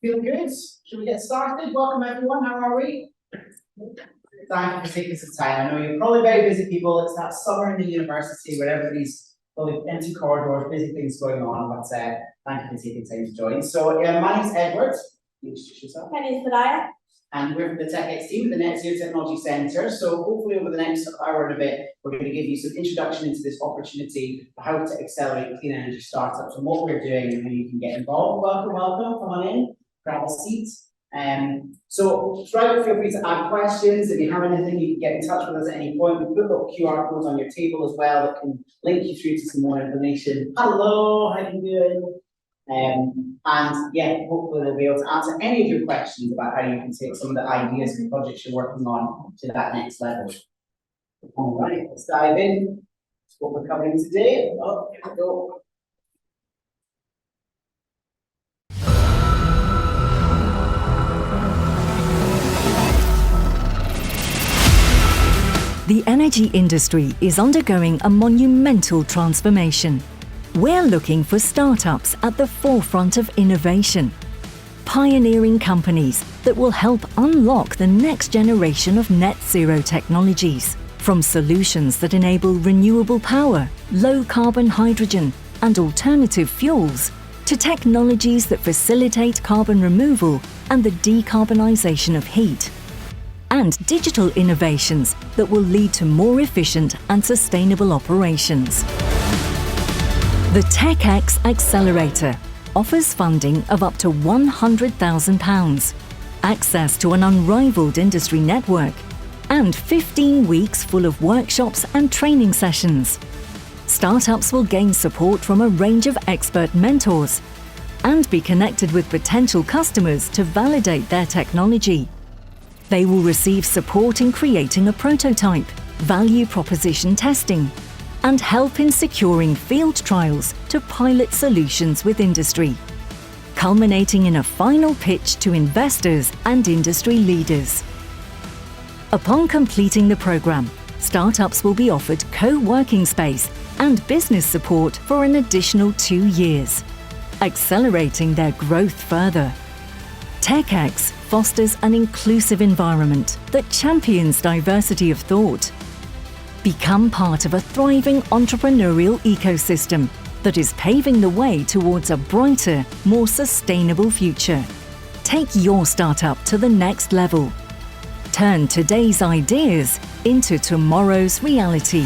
Feel good? Should we get started? Welcome everyone, how are we? Thank you for taking some time. I know you're probably very busy people. It's that summer in the university where everybody's probably empty corridors, busy things going on, but thank you for taking time to join. So my name's Edward. Introduce yourself. My name's Saraya. And we're from the TechX team at the Net Zero Technology Centre. So hopefully over the next hour and a bit, we're going to give you some introduction into this opportunity for how to accelerate clean energy startups and what we're doing and how you can get involved. Welcome, come on in, grab a seat. So try to feel free to add questions. If you have anything, you can get in touch with us at any point. We've put little QR codes on your table as well that can link you through to some more information. Hello, how you doing? And yeah, hopefully they'll be able to answer any of your questions about how you can take some of the ideas and projects you're working on to that next level. All right, let's dive in. That's what we're covering today. Oh, here we go. The energy industry is undergoing a monumental transformation. We're looking for startups at the forefront of innovation, pioneering companies that will help unlock the next generation of net zero technologies, from solutions that enable renewable power, low-carbon hydrogen, and alternative fuels, to technologies that facilitate carbon removal and the decarbonisation of heat, and digital innovations that will lead to more efficient and sustainable operations. The TechX Accelerator offers funding of up to £100,000, access to an unrivaled industry network, and 15 weeks full of workshops and training sessions. Startups will gain support from a range of expert mentors and be connected with potential customers to validate their technology. They will receive support in creating a prototype, value proposition testing, and help in securing field trials to pilot solutions with industry, culminating in a final pitch to investors and industry leaders. Upon completing the program, startups will be offered co-working space and business support for an additional 2 years, accelerating their growth further. TechX fosters an inclusive environment that champions diversity of thought. Become part of a thriving entrepreneurial ecosystem that is paving the way towards a brighter, more sustainable future. Take your startup to the next level. Turn today's ideas into tomorrow's reality.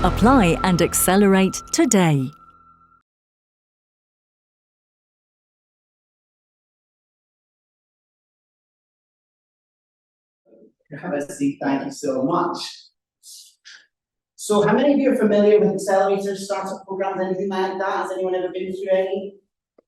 Apply and accelerate today. Have a seat, thank you so much. So how many of you are familiar with accelerators, startup programs, anything like that? Has anyone ever been through any?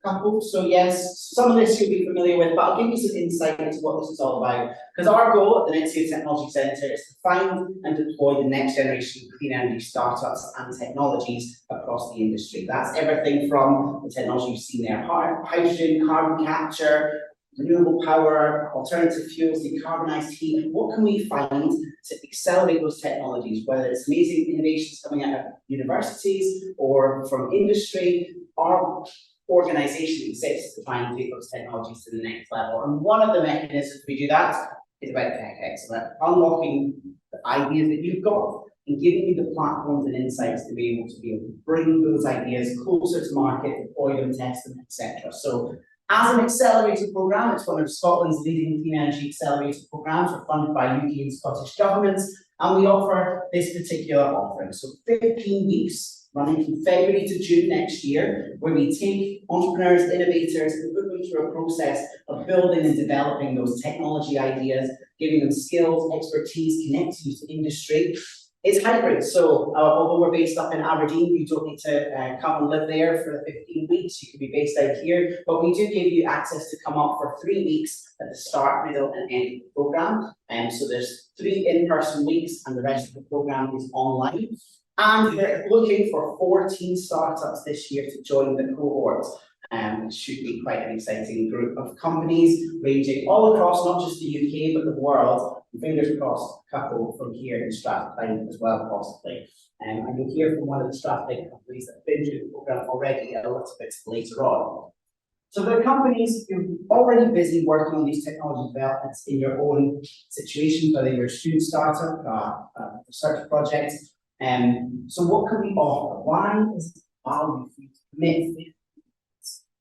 Couple? So yes, some of this you'll be familiar with, but I'll give you some insight into what this is all about. Because our goal at the Net Zero Technology Centre is to find and deploy the next generation of clean energy startups and technologies across the industry. That's everything from the technology you've seen there, hydrogen, carbon capture, renewable power, alternative fuels, decarbonised heat. What can we find to accelerate those technologies, whether it's amazing innovations coming out of universities or from industry? Our organisation exists to try and take those technologies to the next level. And one of the mechanisms we do that is about TechX, about unlocking the ideas that you've got and giving you the platforms and insights to be able to bring those ideas closer to market, deploy them, test them, etc. So as an accelerator programme, it's one of Scotland's leading clean energy accelerator programmes. We're funded by UK and Scottish governments, and we offer this particular offering. So 15 weeks running from February to June next year, where we take entrepreneurs, innovators, and put them through a process of building and developing those technology ideas, giving them skills, expertise, connecting you to industry. It's hybrid, so although we're based up in Aberdeen, you don't need to come and live there for the 15 weeks. You can be based out here, but we do give you access to come up for 3 weeks at the start, middle, and end of the programme. So there's 3 in-person weeks, and the rest of the programme is online. And we're looking for 14 startups this year to join the cohort. It should be quite an exciting group of companies ranging all across not just the UK but the world, And fingers crossed, a couple from here in Strathclyde as well, possibly. And you'll hear from one of the Strathclyde companies that have been through the programme already a little bit later on. So there are companies who are already busy working on these technology developments in your own situation, whether you're a student startup, a research project. So what can we offer? Why is it value for you to commit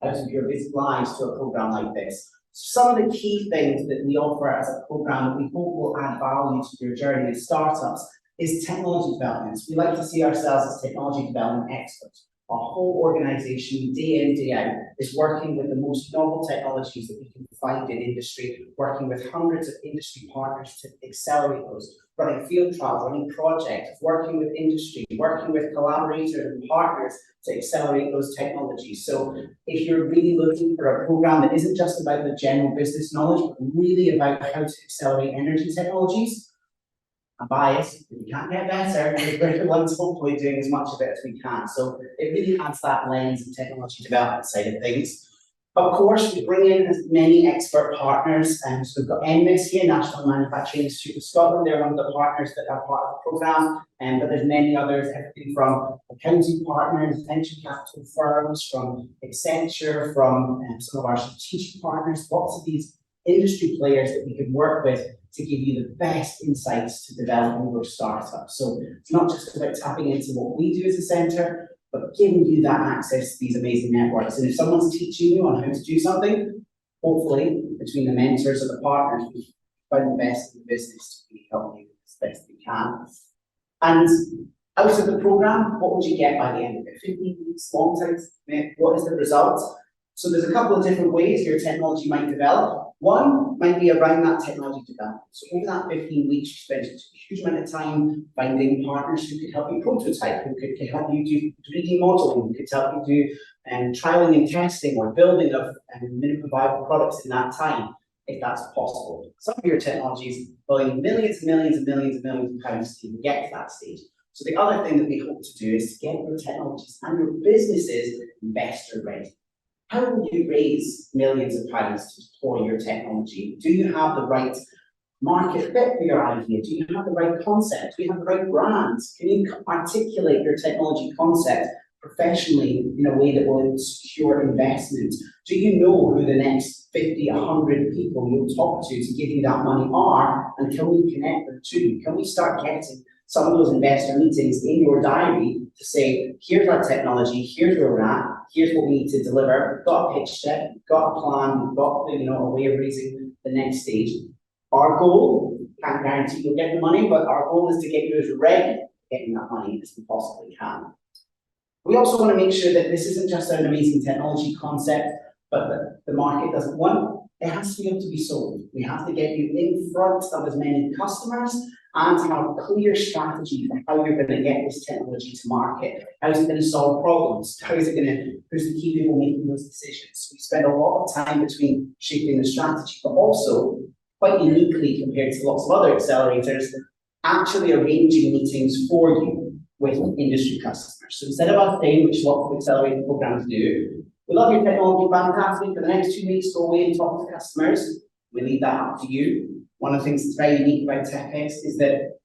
out of your busy lives to a programme like this? Some of the key things that we offer as a programme that we hope will add value to your journey as startups is technology developments. We like to see ourselves as technology development experts. Our whole organisation, day in, day out, is working with the most novel technologies that we can find in industry, working with hundreds of industry partners to accelerate those, running field trials, running projects, working with industry, working with collaborators and partners to accelerate those technologies. So if you're really looking for a programme that isn't just about the general business knowledge, but really about how to accelerate energy technologies, I'm biased, we can't get better, we're the ones hopefully doing as much of it as we can. So it really adds that lens of technology development side of things. Of course, we bring in as many expert partners, and so we've got NMIS here, National Manufacturing Institute of Scotland. They're one of the partners that are part of the programme, but there's many others, everything from accounting partners, venture capital firms, from Accenture, from some of our strategic partners, lots of these industry players that we could work with to give you the best insights to developing your startup. So it's not just about tapping into what we do as a centre, but giving you that access to these amazing networks. And if someone's teaching you on how to do something, hopefully between the mentors and the partners, we've found the best in the business to really help you as best we can. And out of the programme, what would you get by the end of it? 15 weeks, long time, what is the result? So there's a couple of different ways your technology might develop. One might be around that technology development. So over that 15 weeks, you spend a huge amount of time finding partners who could help you prototype, who could help you do 3D modeling, who could help you do trialing and testing or building of minimum viable products in that time, if that's possible. Some of your technologies billing millions and millions and millions and millions of pounds to even get to that stage. So the other thing that we hope to do is to get your technologies and your businesses investor ready. How will you raise millions of pounds to deploy your technology? Do you have the right market fit for your idea? Do you have the right concept? Do you have the right brands? Can you articulate your technology concept professionally in a way that will secure investment? Do you know who the next 50, 100 people you'll talk to give you that money are? And can we connect the two? Can we start getting some of those investor meetings in your diary to say, here's our technology, here's where we're at, here's what we need to deliver, we've got a pitch deck, we've got a plan, we've got a way of raising the next stage. Our goal, can't guarantee you'll get the money, but our goal is to get you as ready to getting that money as we possibly can. We also want to make sure that this isn't just an amazing technology concept, but that the market doesn't want. It has to be able to be sold. We have to get you in front of as many customers and have a clear strategy for how you're going to get this technology to market. How is it going to solve problems? Who's the key people making those decisions? So we spend a lot of time between shaping the strategy, but also, quite uniquely compared to lots of other accelerators, actually arranging meetings for you with industry customers. So instead of us saying, which lots of accelerator programs do, we love your technology, fantastic, for the next 2 weeks, go away and talk to customers. We leave that up to you. One of the things that's very unique about TechX is that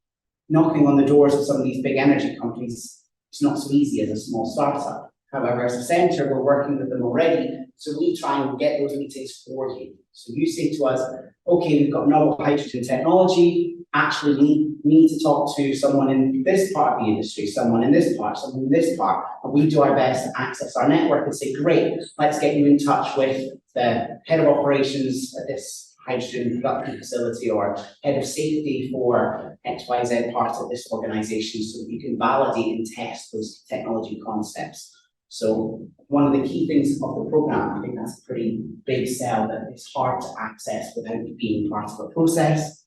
knocking on the doors of some of these big energy companies is not so easy as a small startup. However, as a centre, we're working with them already, so we try and get those meetings for you. So you say to us, okay, we've got novel hydrogen technology, actually we need to talk to someone in this part of the industry, someone in this part, someone in this part, and we do our best to access our network and say, great, let's get you in touch with the head of operations at this hydrogen production facility or head of safety for XYZ part of this organization so that you can validate and test those technology concepts. So one of the key things of the program, I think that's a pretty big sell, that it's hard to access without being part of a process.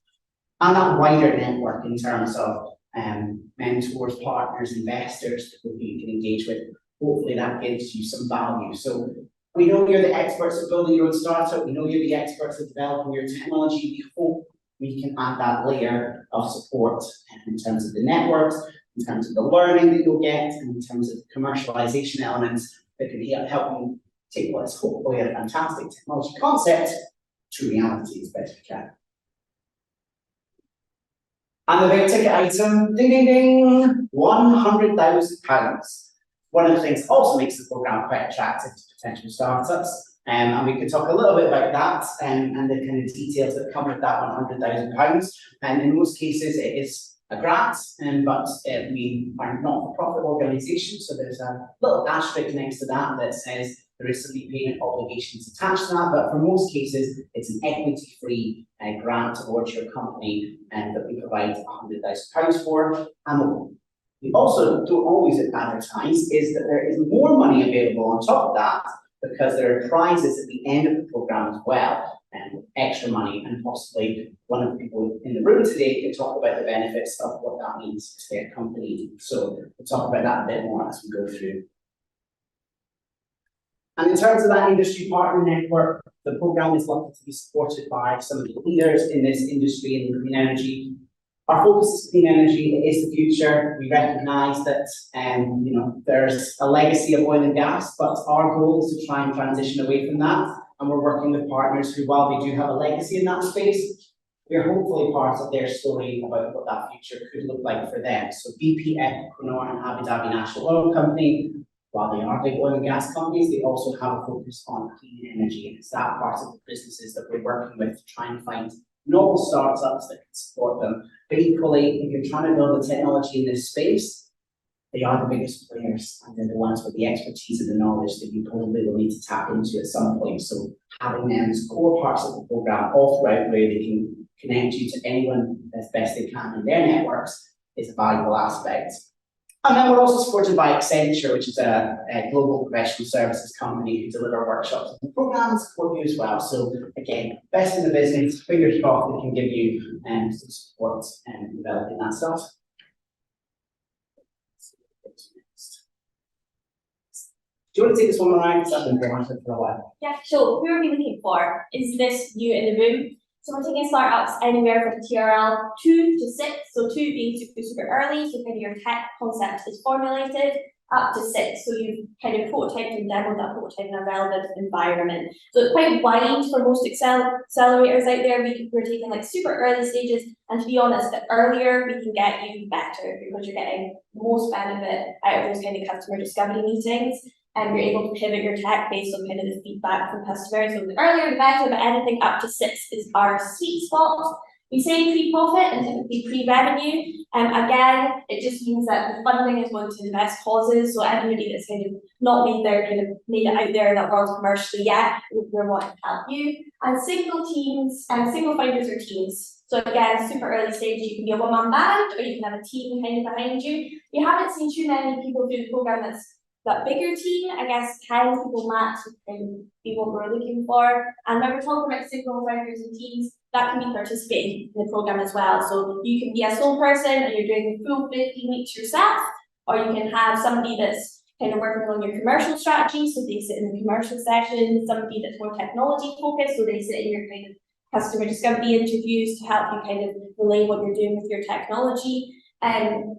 And that wider network in terms of mentors, partners, investors that you can engage with, hopefully that gives you some value. So we know you're the experts at building your own startup. We know you're the experts at developing your technology. We hope we can add that layer of support in terms of the networks, in terms of the learning that you'll get, and in terms of the commercialization elements that can help you take what is hopefully a fantastic technology concept to reality as best we can. And the big ticket item, ding, ding, ding, £100,000. One of the things that also makes the programme quite attractive to potential startups. And we could talk a little bit about that and the kind of details that come with that £100,000. And in most cases, it is a grant, but we are not a profit organisation, so there's a little asterisk next to that that says there is some repayment obligations attached to that, but for most cases, it's an equity-free grant towards your company that we provide £100,000 for. And we also don't always advertise is that there is more money available on top of that because there are prizes at the end of the programme as well, and extra money, and possibly one of the people in the room today can talk about the benefits of what that means to their company. So we'll talk about that a bit more as we go through. And in terms of that industry partner network, the programme is likely to be supported by some of the leaders in this industry in clean energy. Our focus is clean energy. It is the future. We recognise that there's a legacy of oil and gas, but our goal is to try and transition away from that. And we're working with partners who, while they do have a legacy in that space, we're hopefully part of their story about what that future could look like for them. So BP, Equinor, and Abu Dhabi National Oil Company, while they are big oil and gas companies, they also have a focus on clean energy. And it's that part of the businesses that we're working with to try and find novel startups that can support them. But equally, if you're trying to build a technology in this space, they are the biggest players, and they're the ones with the expertise and the knowledge that you probably will need to tap into at some point. So having them as core parts of the program all throughout, where they can connect you to anyone as best they can in their networks, is a valuable aspect. And then we're also supported by Accenture, which is a global professional services company who deliver workshops and programs for you as well. So again, best in the business, fingers crossed they can give you some support and developing that stuff. Do you want to take this one around? Because I've been very much for a while. Yeah, sure. Who are we looking for? Is this you in the room? So we're taking startups anywhere from TRL 2 to 6. So 2 being super early, so kind of your tech concept is formulated, up to 6. So you've kind of prototyped and demoed that prototype in a relevant environment. So it's quite wide for most accelerators out there. We're taking like super early stages, and to be honest, the earlier we can get you, better, because you're getting most benefit out of those kind of customer discovery meetings. And you're able to pivot your tech based on kind of the feedback from customers. So the earlier the better, but anything up to 6 is our sweet spot. We say pre-profit and typically pre-revenue. Again, it just means that the funding is going to the best causes. So anybody that's kind of not made it out there in that world commercially yet, we're wanting to help you. And single teams and single founders or teams. So again, super early stage, you can be a one-man band or you can have a team kind of behind you. You haven't seen too many people do the program that's that bigger team. I guess 10 people max would be what we're looking for. And when we're talking about single founders and teams, that can be participating in the program as well. So you can be a sole person and you're doing the full 15 weeks yourself, or you can have somebody that's kind of working on your commercial strategy, so they sit in the commercial session, somebody that's more technology focused, so they sit in your kind of customer discovery interviews to help you kind of relay what you're doing with your technology.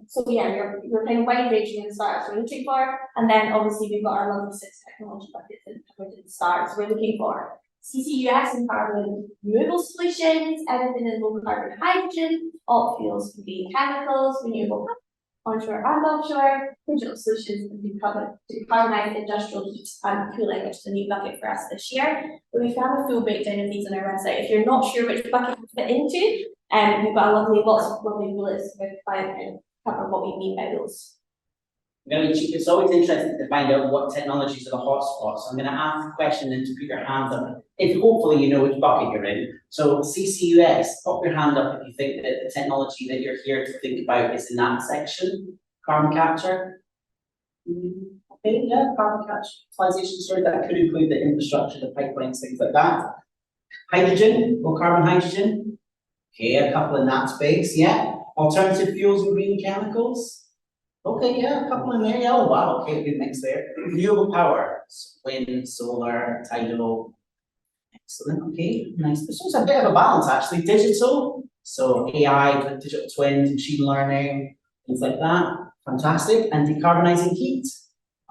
So yeah, you're kind of wide ranging in the startups we're looking for, and then obviously we've got our level 6 technology buckets that covered in the start. So we're looking for CCUS and carbon removal solutions, everything in low carbon hydrogen, alt fuels can be chemicals, renewable onshore and offshore, digital solutions can be covered to decarbonize industrial heat and cooling, which is a new bucket for us this year. But we have a full breakdown of these on our website. If you're not sure which bucket to fit into, we've got lots of lovely bullets with and cover what we mean by those. It's always interesting to find out what technologies are the hotspots. I'm going to ask the question and to put your hands up. If hopefully you know which bucket you're in. So CCUS, pop your hand up if you think that the technology that you're here to think about is in that section. Carbon capture. Okay, yeah, carbon capture, utilization, sorry, that could include the infrastructure, the pipelines, things like that. Hydrogen, low carbon hydrogen. Okay, a couple in that space, yeah. Alternative fuels and green chemicals. Okay, yeah, a couple in there. Yeah, oh wow, okay, good mix there. Renewable power, wind, solar, tidal. Excellent, okay, nice. This one's a bit of a balance actually. Digital, so AI, digital twins, machine learning, things like that. Fantastic. And decarbonizing heat.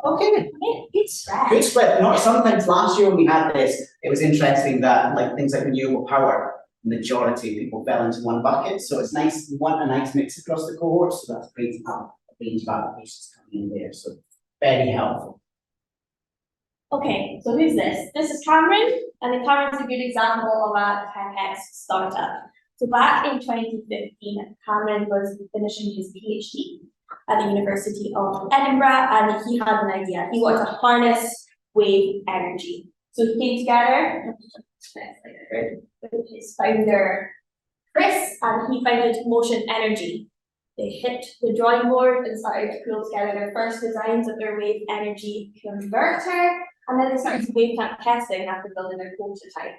Okay. Good spread. Good spread. Not sometimes last year when we had this, it was interesting that like things like renewable power majority of people fell into one bucket. So it's nice, we want a nice mix across the cohort, so that's great to have a range of applications coming in there. So very helpful. Okay, so who's this? This is Cameron, and Cameron's a good example of a TechX startup. So back in 2015, Cameron was finishing his PhD at the University of Edinburgh, and he had an idea. He wanted to harness wave energy. So he came together with his founder, Chris, and he founded Motion Energy. They hit the drawing board and started to pull together their first designs of their wave energy converter, and then they started wave tank testing after building their prototype.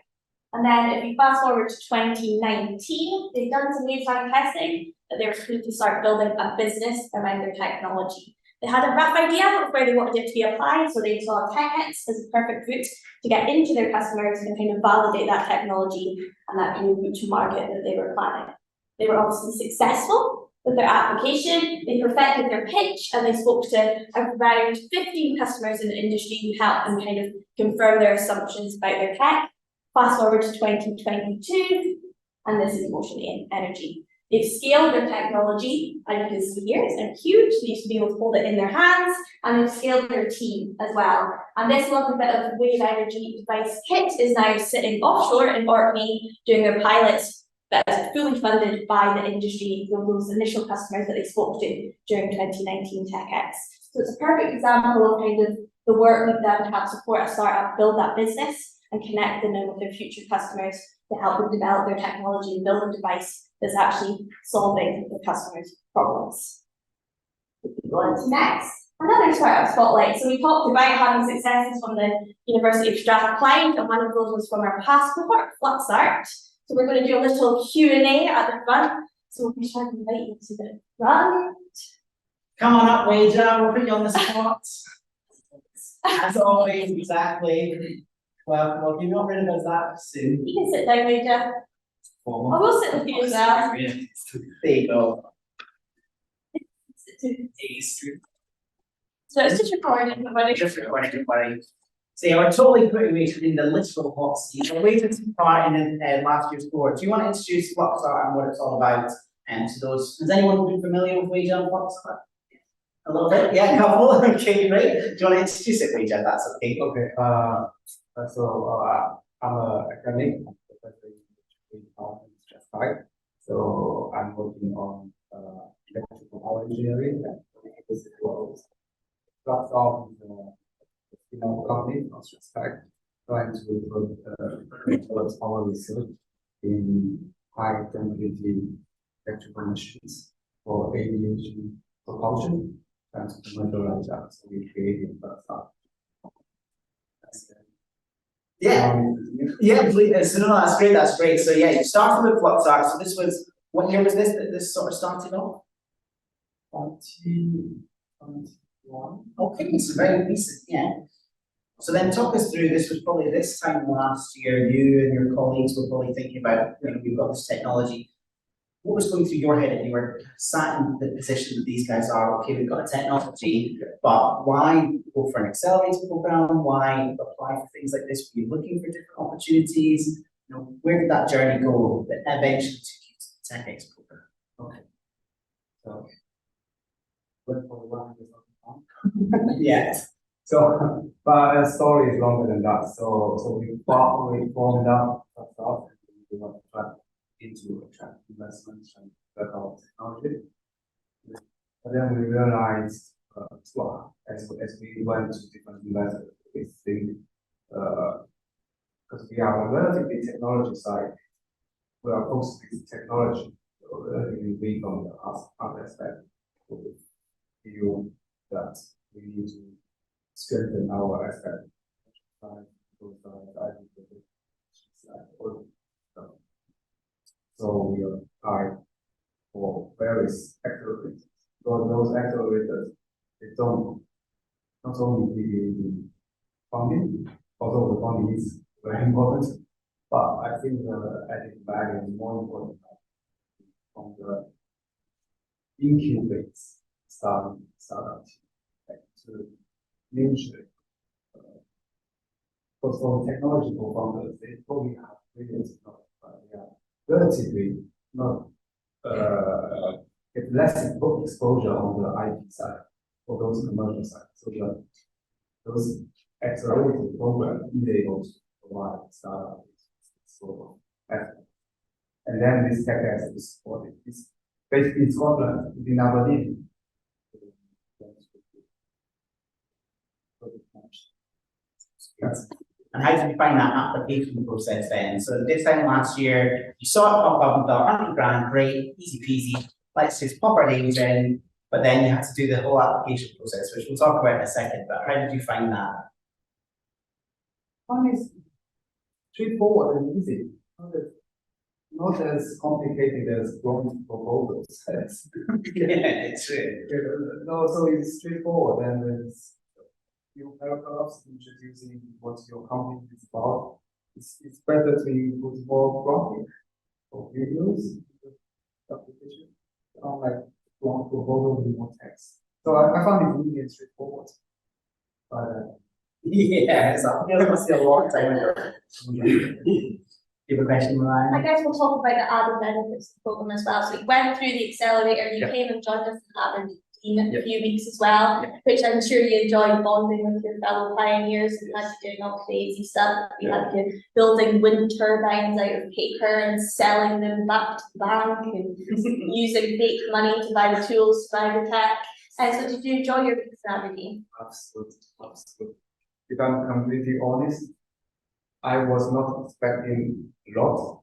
And then if we fast forward to 2019, they've done some wave tank testing, that they were keen to start building a business around their technology. They had a rough idea of where they wanted it to be applied, so they saw TechX as a perfect route to get into their customers and kind of validate that technology and that kind of route to market that they were planning. They were obviously successful with their application, they perfected their pitch, and they spoke to around 15 customers in the industry who helped them kind of confirm their assumptions about their tech. Fast forward to 2022, and this is Motion Energy. They've scaled their technology, and you can see here, it's huge. They used to be able to hold it in their hands, and they've scaled their team as well. And this little bit of wave energy device kit is now sitting offshore in Orkney doing their pilots that is fully funded by the industry, those initial customers that they spoke to during 2019 TechX. So it's a perfect example of kind of the work we've done to help support a startup build that business and connect them in with their future customers to help them develop their technology and build a device that's actually solving the customer's problems. Go on to next. Another startup spotlight. So we talked about having successes from the University of Strathclyde, and one of those was from our past cohort, FluxArt. So we're going to do a little Q&A at the front. So we'll be trying to invite you to the front. Come on up, Wager, we'll put you on the spot. As always, exactly. Well, if you're not rid of us that soon. You can sit down, Wager. I will sit with you as well. There you go. So it's just recording, everybody. Just recording, everybody. So yeah, we're totally putting you in the literal hot seat. We're waiting to part in last year's cohort. Do you want to introduce FluxArt and what it's all about? And to those, is anyone been familiar with Wager and FluxArt? A little bit, yeah, a couple. Okay, great. Do you want to introduce it, Wager? That's okay. Okay. I'm an academic. I'm professor in Strathclyde. So I'm working on electrical power engineering and this is FluxArt is a company from Strathclyde trying to put power research in high temperature electrical machines for aviation propulsion and to commercialize that. So we created FluxArt. Yeah, please. No, that's great. That's great. So yeah, you started with FluxArt. So this was, what year was this that this sort of started off? 2021. Okay, so very recent. Yeah. So then talk us through. This was probably this time last year. You and your colleagues were probably thinking about, we've got this technology. What was going through your head if you were sat in the position that these guys are? Okay, we've got a technology, but why go for an accelerator program? Why apply for things like this? Were you looking for different opportunities? Where did that journey go that eventually took you to the TechX program? Okay. So, went for one. Yes. So, but the story is longer than that. So we formed up ourselves and we want to try into attract investments and develop technology. But then we realized, as we went to different investors, we think, because we are a relatively technology side, we are focused with technology, so relatively weak on the other aspect. So we feel that we need to strengthen our aspect. So we apply for various accelerators. So those accelerators, they don't not only give you the funding, although the funding is very important, but I think the added value is more important from the incubate startup to usually. But for technological founders, they probably have brilliant technology, but they are relatively not get less exposure on the IP side or those commercial side. So those accelerated program is able to provide startup sort of effort. And then this TechX is supported. It's based in Scotland, in Aberdeen. Yes. And how did you find that application process then? So this time last year, you saw it pop up and thought, 100 grand, great, easy peasy, let's just pop our names in, but then you had to do the whole application process, which we'll talk about in a second, but how did you find that? One is straightforward and easy. Not as complicated as long proposals. Yeah, it's true. No, so it's straightforward and it's few paragraphs introducing what your company is about. It's better to put more graphic or videos in the application, like long proposal with more text. So I found it really straightforward. But Yeah, so it must be a long time ago. You have a question, Ryan? I guess we'll talk about the added benefits of the program as well. So we went through the accelerator, you came and joined us in Aberdeen a few weeks as well, which I'm sure you enjoyed bonding with your fellow pioneers and had you doing all crazy stuff. We had you building wind turbines out of paper and selling them back to the bank and using fake money to buy the tools to buy the tech. And so did you enjoy your weeks in Aberdeen? absolutely, absolutely. If I'm completely honest, I was not expecting a lot.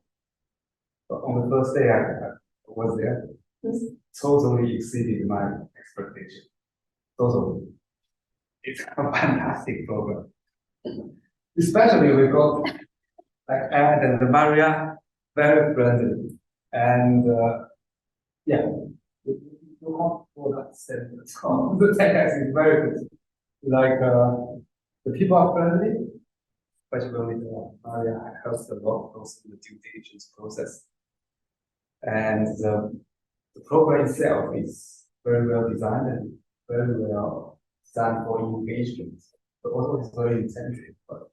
But on the first day I was there, totally exceeded my expectation. Totally. It's a fantastic program. Especially we got like Ed and Maria, very friendly. And yeah, you want for that sentence. The TechX is very good. Like the people are friendly, especially with Maria helps a lot also in the due diligence process. And the program itself is very well designed and very well designed for engagement, but also it's very intensive. But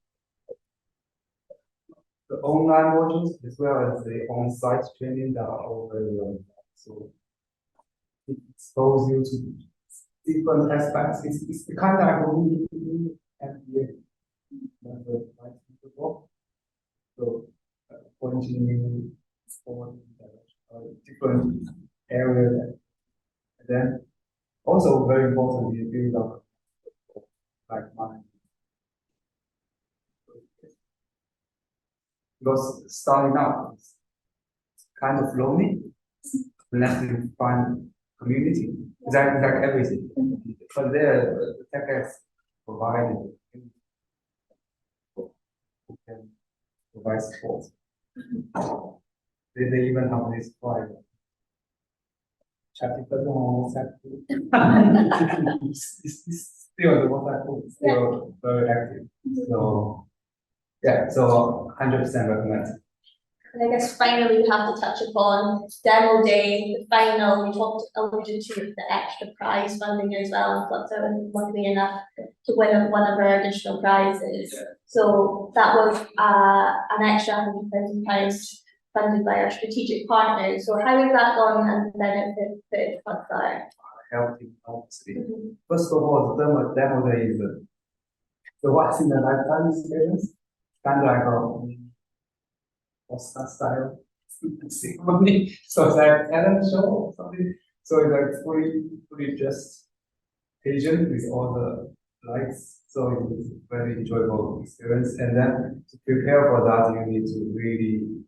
the online modules as well as the on-site training that are all very well done. So it exposes you to different aspects. It's the kind of really MBA before. So continuing sport different areas. And then also very important is build up like mine. Because starting out is kind of lonely unless you find community. It's like everything. But there the TechX provided who can provide support. They even have this private chatting person on WhatsApp group. It's still the WhatsApp group is still very active. So yeah, so 100% recommend. And I guess finally we have to touch upon demo day, the final. We alluded to the extra prize funding as well, and got luckily enough to win one of our additional prizes. Yeah. So that was an extra £100,000 funded by our strategic partners. So how has that gone and the benefit of that? Helping, obviously. First of all, the demo day is the once in a lifetime experience. Kind of like a Oscar style ceremony. So it's like talent show or something. So it's like fully just Asian with all the lights. So it's a very enjoyable experience. And then to prepare for that, you need to really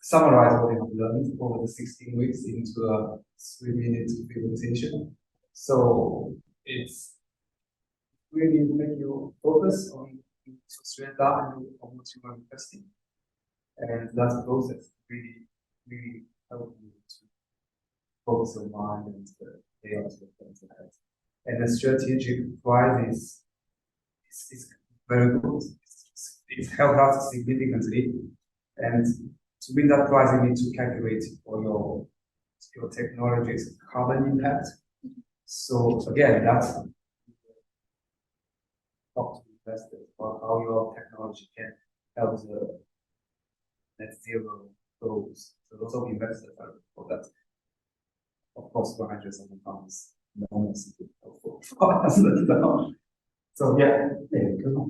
summarize what you have learned over the 16 weeks into a 3-minute presentation. So it's really make you focus on straight down on what you are investing. And that process really helps you to focus your mind and lay out your plans ahead. And the strategic prize is very good. It helped us significantly. And to win that prize, you need to calculate for your technology's carbon impact. So again, that's talk to investors about how your technology can help the net zero those. So those of investors are for that. Of course, 100,000 pounds enormously helpful for us. So yeah, there we go.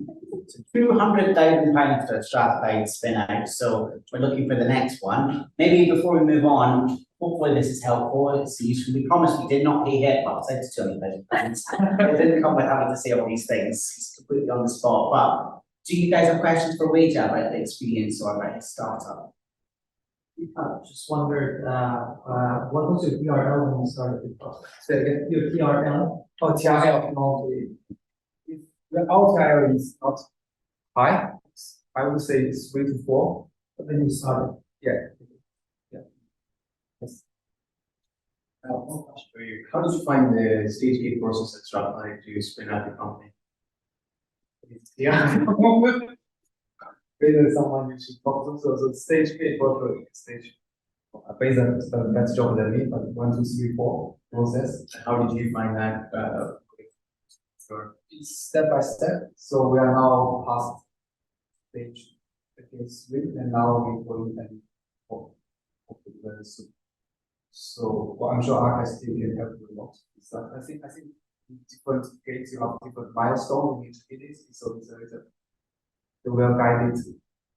£200,000 for a stratified spin out, so we're looking for the next one. Maybe before we move on, hopefully this is helpful, it's useful. We promised we did not pay it, but I said £200,000. It didn't come with having to say all these things, it's completely on the spot. But do you guys have questions for Waja about the experience or about his startup? I just wondered, what was your TRL when you started the process? Say again? Your TRL? Oh, TRL technology. The TRL is not high. I would say it's 3 to 4. But then you started. Yeah. Yeah. Yes. One question for you. How did you find the stage gate process at Strathclyde to spin out the company? Yeah. Maybe someone you should talk to. So the stage gate was stage. Based on the best job than me, but 1, 2, 3, 4 process. How did you find that? Sure. It's step by step. So we are now past stage 3, and now we're going and hopefully very soon. So well, I'm sure RKS team can help you a lot. So I think different gates, you have different milestones in each gate. So it's a well-guided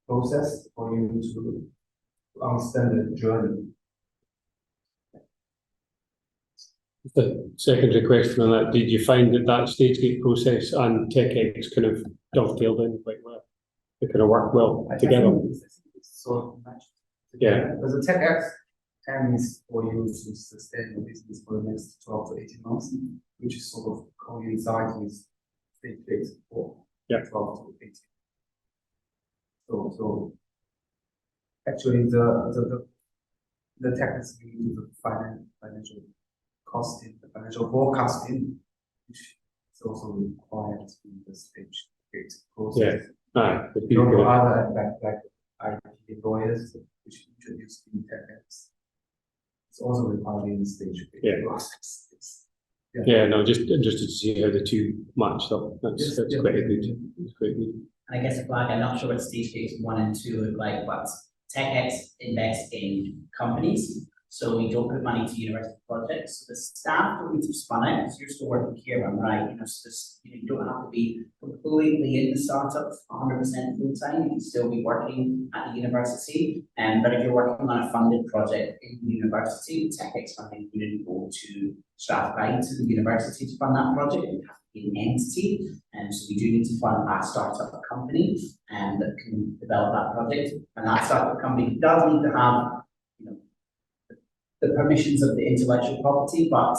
process for you to understand the journey. The secondary question on that, did you find that stage gate process and TechX kind of dovetailed in quite well? They kind of work well together? I think it's sort of matched. Yeah. Because the TechX aim is for you to sustain the business for the next 12 to 18 months, which is sort of coincides with stage gate for 12 to 18. So actually the tech is really the financial costing, the financial forecasting, which is also required in the stage gate process. Yeah. No other aspect like IT lawyers, which introduced in TechX. It's also required in the stage gate process. Yeah, no, just interested to see how the two matched up. That's quite good. It's quite good. And I guess a flag, I'm not sure what stage gates 1 and 2 look like, but TechX invests in companies. So we don't put money to university projects. So the staff don't need to spun out. So you're still working here, I'm right. So this, you don't have to be completely in the startup 100% full time. You can still be working at the university. But if you're working on a funded project in the university, the TechX funding wouldn't go to Strathclyde to the university to fund that project. It would have to be an entity. So we do need to fund a startup company that can develop that project. And that startup company does need to have the permissions of the intellectual property, but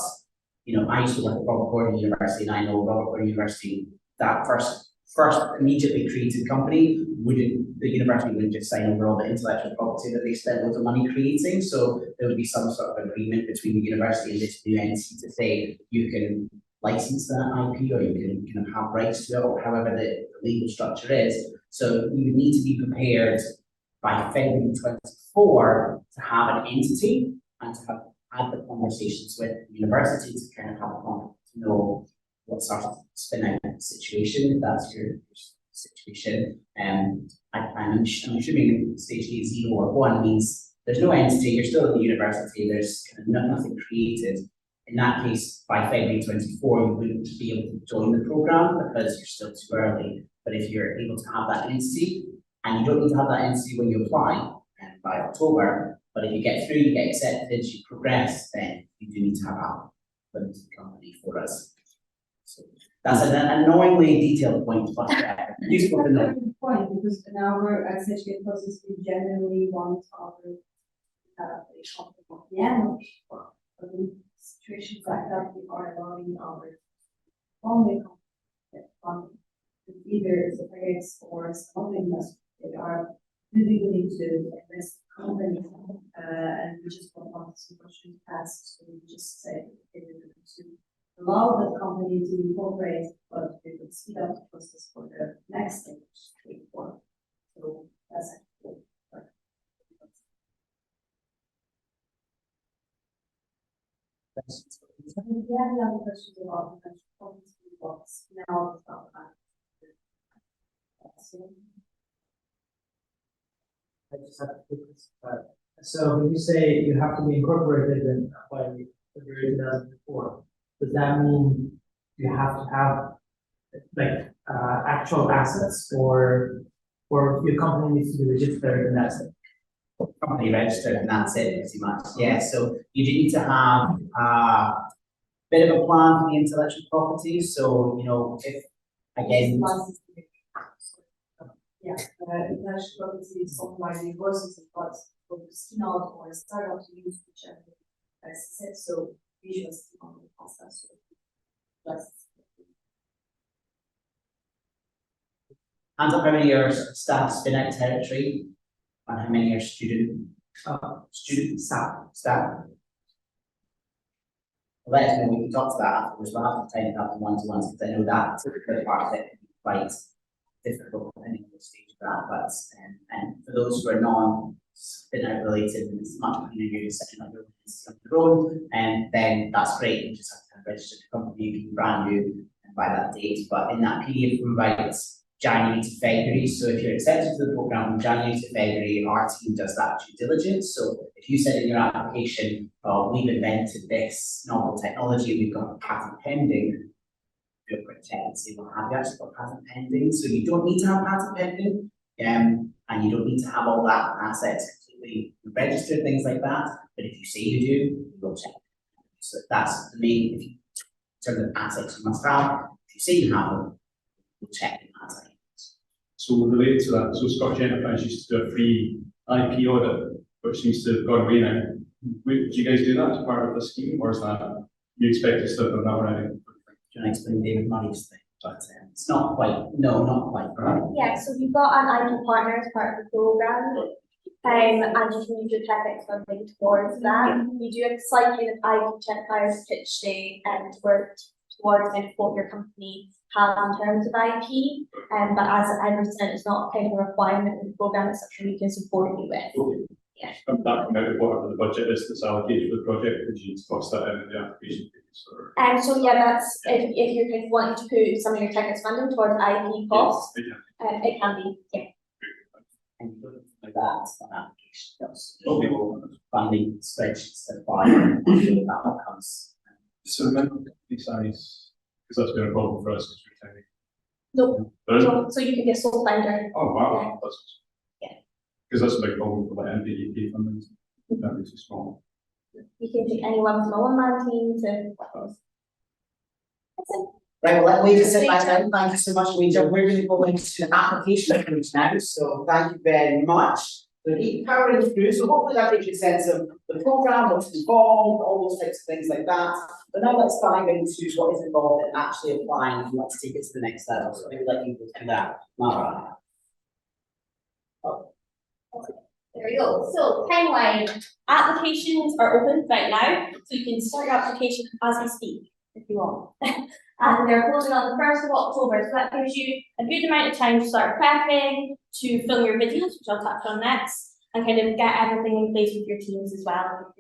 I used to work at Robert Gordon University, and I know Robert Gordon University, that first immediately created company the university wouldn't just sign over all the intellectual property that they spent loads of money creating. So there would be some sort of agreement between the university and this new entity to say you can license that IP or you can have rights to it, or however the legal structure is. So you would need to be prepared by February 24 to have an entity and to have had the conversations with the university to kind of have to know what sort of spin out situation, if that's your situation. I'm assuming stage gate 0 or 1 means there's no entity, you're still at the university, there's kind of nothing created. In that case, by February 24, you wouldn't be able to join the program because you're still too early. But if you're able to have that entity, and you don't need to have that entity when you apply by October, but if you get through, you get accepted, you progress, then you do need to have a limited company for us. So that's an annoyingly detailed point, but useful to know. Point, because in our SHK process, we generally want our something at the end of but in situations like that, we are allowing our only funding, either as a PX or something that they are really willing to invest in companies, and we just don't want some questions asked, so we just say okay, we're going to allow the company to incorporate, but we would speed up the process for the next stage, so that's actually we have another question about the potential box now. I just have a quick question. So when you say you have to be incorporated in by February 2004, does that mean you have to have like actual assets, or your company needs to be registered and that's it? Company registered and that's it, pretty much. Yeah, so you do need to have a bit of a plan for the intellectual property. So, you know, if again, Yeah, intellectual property is owned by the university, but for the spin-out or a startup to use whichever as I said, so visual on the process. Plus. hands up how many years staff spin out territory and how many years student staff. Let us know, we can talk to that afterwards, we'll have to time it up to one-to-ones, because I know that typically part of it can be quite difficult depending on the stage of that, but and for those who are non-spin out related, and it's much cleaner you setting up your business on your own, and then that's great, you just have to register the company, you can brand new by that date, but in that period from about January to February, so if you're accepted to the program from January to February, our team does that due diligence. So if you said in your application, we've invented this novel technology, we've got a patent pending, you're quick check and say, well, have you actually got patent pending? So you don't need to have patent pending, and you don't need to have all that assets completely registered, things like that. But if you say you do, we'll check. So that's the main, in terms of assets you must have. If you say you have them, we'll check them as I. So related to that, so Scottish Enterprise used to do a free IP audit, which seems to have gone away now. Do you guys do that as part of the scheme, or is that you expect to still have that already? Can I explain David Murray's thing? But it's not quite, no, not quite. Yeah, so we've got an IP partner as part of the program, and you can use your TechX funding towards that. We do a slightly IP check buyers pitch day and work towards what your company has in terms of IP, but as I said, it's not kind of a requirement in the program, it's something we can support you with. Okay. Yeah. That come out of whatever the budget is that's allocated for the project, would you cost that in the application fees? Or? So yeah, that's if you're kind of wanting to put some of your TechX funding towards IP costs, it can be, yeah. And like that, an application does. Okay. Funding spreadsheets that buy, that all comes. So remember the size, because that's been a problem for us because we're tiny. No, so you can get sole founder. Oh wow, that's Yeah. Because that's a big problem for the MPEP funding. That makes it small. You can take anyone from a one-man team to that's it. Right, well, let Wager sit back down. Thank you so much, Wager. We're going to go into the application approach now, so thank you very much. So keep powering through, so hopefully that gives you a sense of the program, what's involved, all those types of things like that. But now let's dive into what is involved in actually applying if you want to take it to the next level. So maybe let you do that, Mara. There we go. So timeline. Applications are open right now, so you can start your application as we speak if you want. And they're closing on the 1st of October, so that gives you a good amount of time to start prepping, to film your videos, which I'll touch on next, and kind of get everything in place with your teams as well.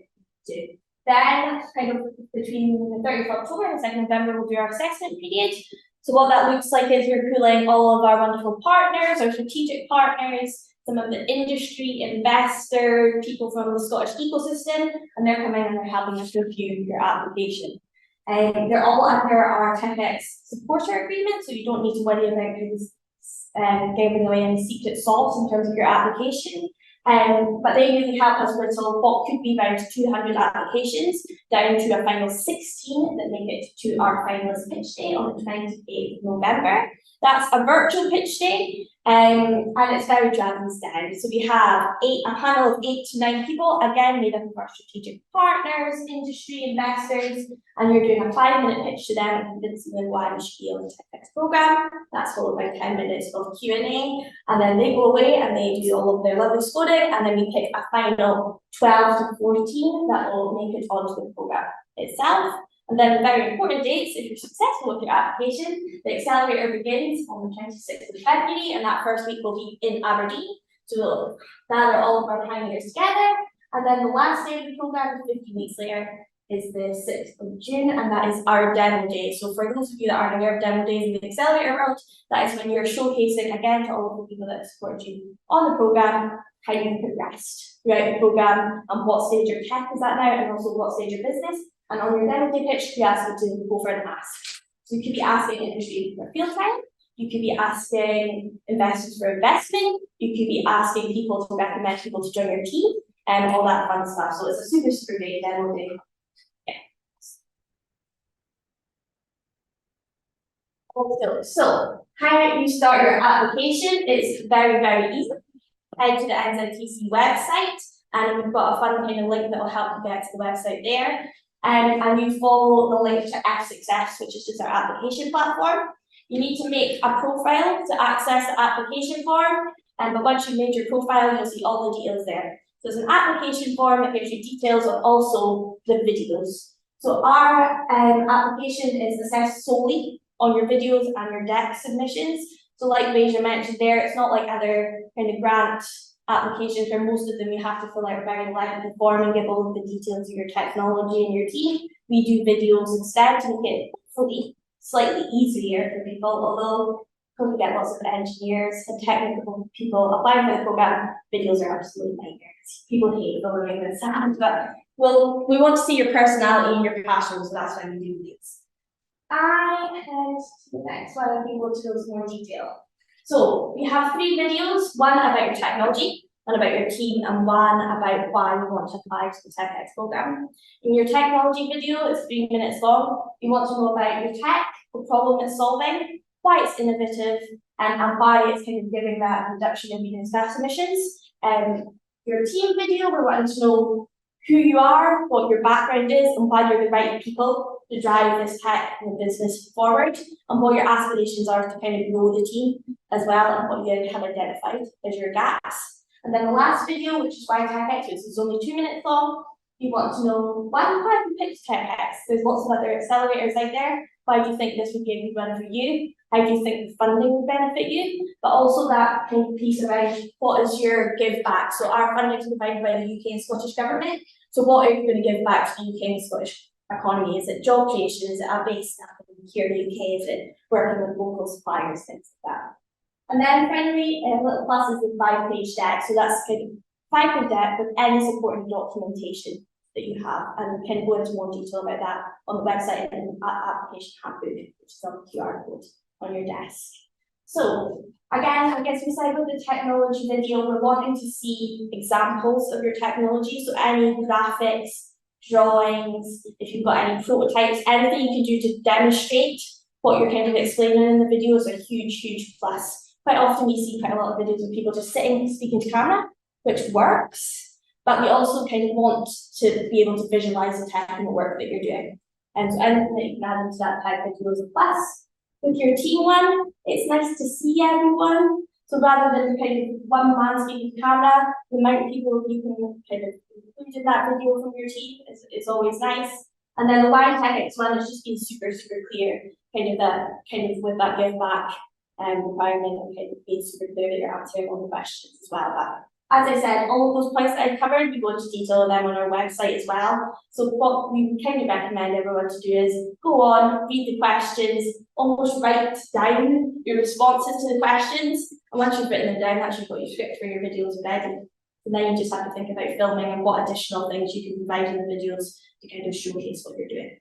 Then, kind of between the 30th of October and the 2nd of November, we'll do our assessment period. So what that looks like is you're pulling all of our wonderful partners, our strategic partners, some of the industry, investor, people from the Scottish ecosystem, and they're coming and they're helping us review your application. They're all under our TechX supporter agreement, so you don't need to worry about giving away any secret sauce in terms of your application. But they really help us with what could be around 200 applications down to a final 16 that make it to our finalist pitch day on the 28th of November. That's a virtual pitch day, and it's very dragons down. So we have a panel of 8 to 9 people, again made up of our strategic partners, industry, investors, and you're doing a 5-minute pitch to them and convincing them why we should be on the TechX program. That's followed by 10 minutes of Q&A, and then they go away and they do all of their lovely scoring, and then we pick a final 12 to 14 that will make it onto the program itself. And then the very important dates, if you're successful with your application, the accelerator begins on the 26th of February, and that first week will be in Aberdeen. So we'll gather all of our pioneers together, and then the last day of the program is 15 weeks later, is the 6th of June, and that is our demo day. So for those of you that aren't aware of demo days in the accelerator world, that is when you're showcasing again to all of the people that support you on the program how you've progressed throughout the program and what stage your tech is at now, and also what stage your business. And on your demo day pitch, you ask you to go for an ask. So you could be asking industry for field time, you could be asking investors for investment, you could be asking people to recommend people to join your team, and all that fun stuff. So it's a super, super great demo day. So how you start your application is very, very easy. Head to the NZTC website, and we've got a fun kind of link that will help you get to the website there. And you follow the link to F-Success, which is just our application platform. You need to make a profile to access the application form, but once you've made your profile, you'll see all the details there. So it's an application form that gives you details of also the videos. So our application is assessed solely on your videos and your deck submissions. So like Rachel mentioned there, it's not like other kind of grant applications where most of them you have to fill out a very lengthy form and give all of the details of your technology and your team. We do videos instead to make it hopefully slightly easier for people, although we get lots of engineers and technical people applying for the program. Videos are absolutely nightmares. People hate following the sound, but we want to see your personality and your passion, so that's why we do videos. I head to the next one, I think we'll go into more detail. So we have 3 videos, one about your technology, one about your team, and one about why you want to apply to the TechX program. In your technology video, it's 3 minutes long. You want to know about your tech, the problem it's solving, why it's innovative, and why it's kind of giving that reduction in greenhouse gas emissions. Your team video, we're wanting to know who you are, what your background is, and why you're the right people to drive this tech and the business forward, and what your aspirations are to kind of grow the team as well, and what you have identified as your gaps. And then the last video, which is why TechX, which is only 2 minutes long, you want to know why have you picked TechX? There's lots of other accelerators out there. Why do you think this would be a good one for you? How do you think the funding would benefit you? But also that kind of piece around what is your give back. So our funding is provided by the UK and Scottish government. So what are you going to give back to the UK and Scottish economy? Is it job creation? Is it a base staff here in the UK? Is it working with local suppliers, things like that? And then finally, Little Plus is the 5-page deck. So that's kind of 5-page deck with any supporting documentation that you have, and we can go into more detail about that on the website and application handbook, which is on the QR code on your desk. So again, I guess we said with the technology video, we're wanting to see examples of your technology. So any graphics, drawings, if you've got any prototypes, anything you can do to demonstrate what you're kind of explaining in the video is a huge, huge plus. Quite often we see quite a lot of videos of people just sitting, speaking to camera, which works. But we also kind of want to be able to visualize the technical work that you're doing. And so anything that you can add into that type of video is a plus. With your team one, it's nice to see everyone. So rather than kind of one man speaking to camera, the amount of people you can kind of include in that video from your team is always nice. And then the TechX one is just being super, super clear, kind of with that give back requirement, and kind of being super clear that you're answering all the questions as well. But as I said, all of those points that I covered, we go into detail of them on our website as well. So what we kind of recommend everyone to do is go on, read the questions, almost write down your responses to the questions. And once you've written them down, that's you've got your script for your videos ready. And then you just have to think about filming and what additional things you can provide in the videos to kind of showcase what you're doing.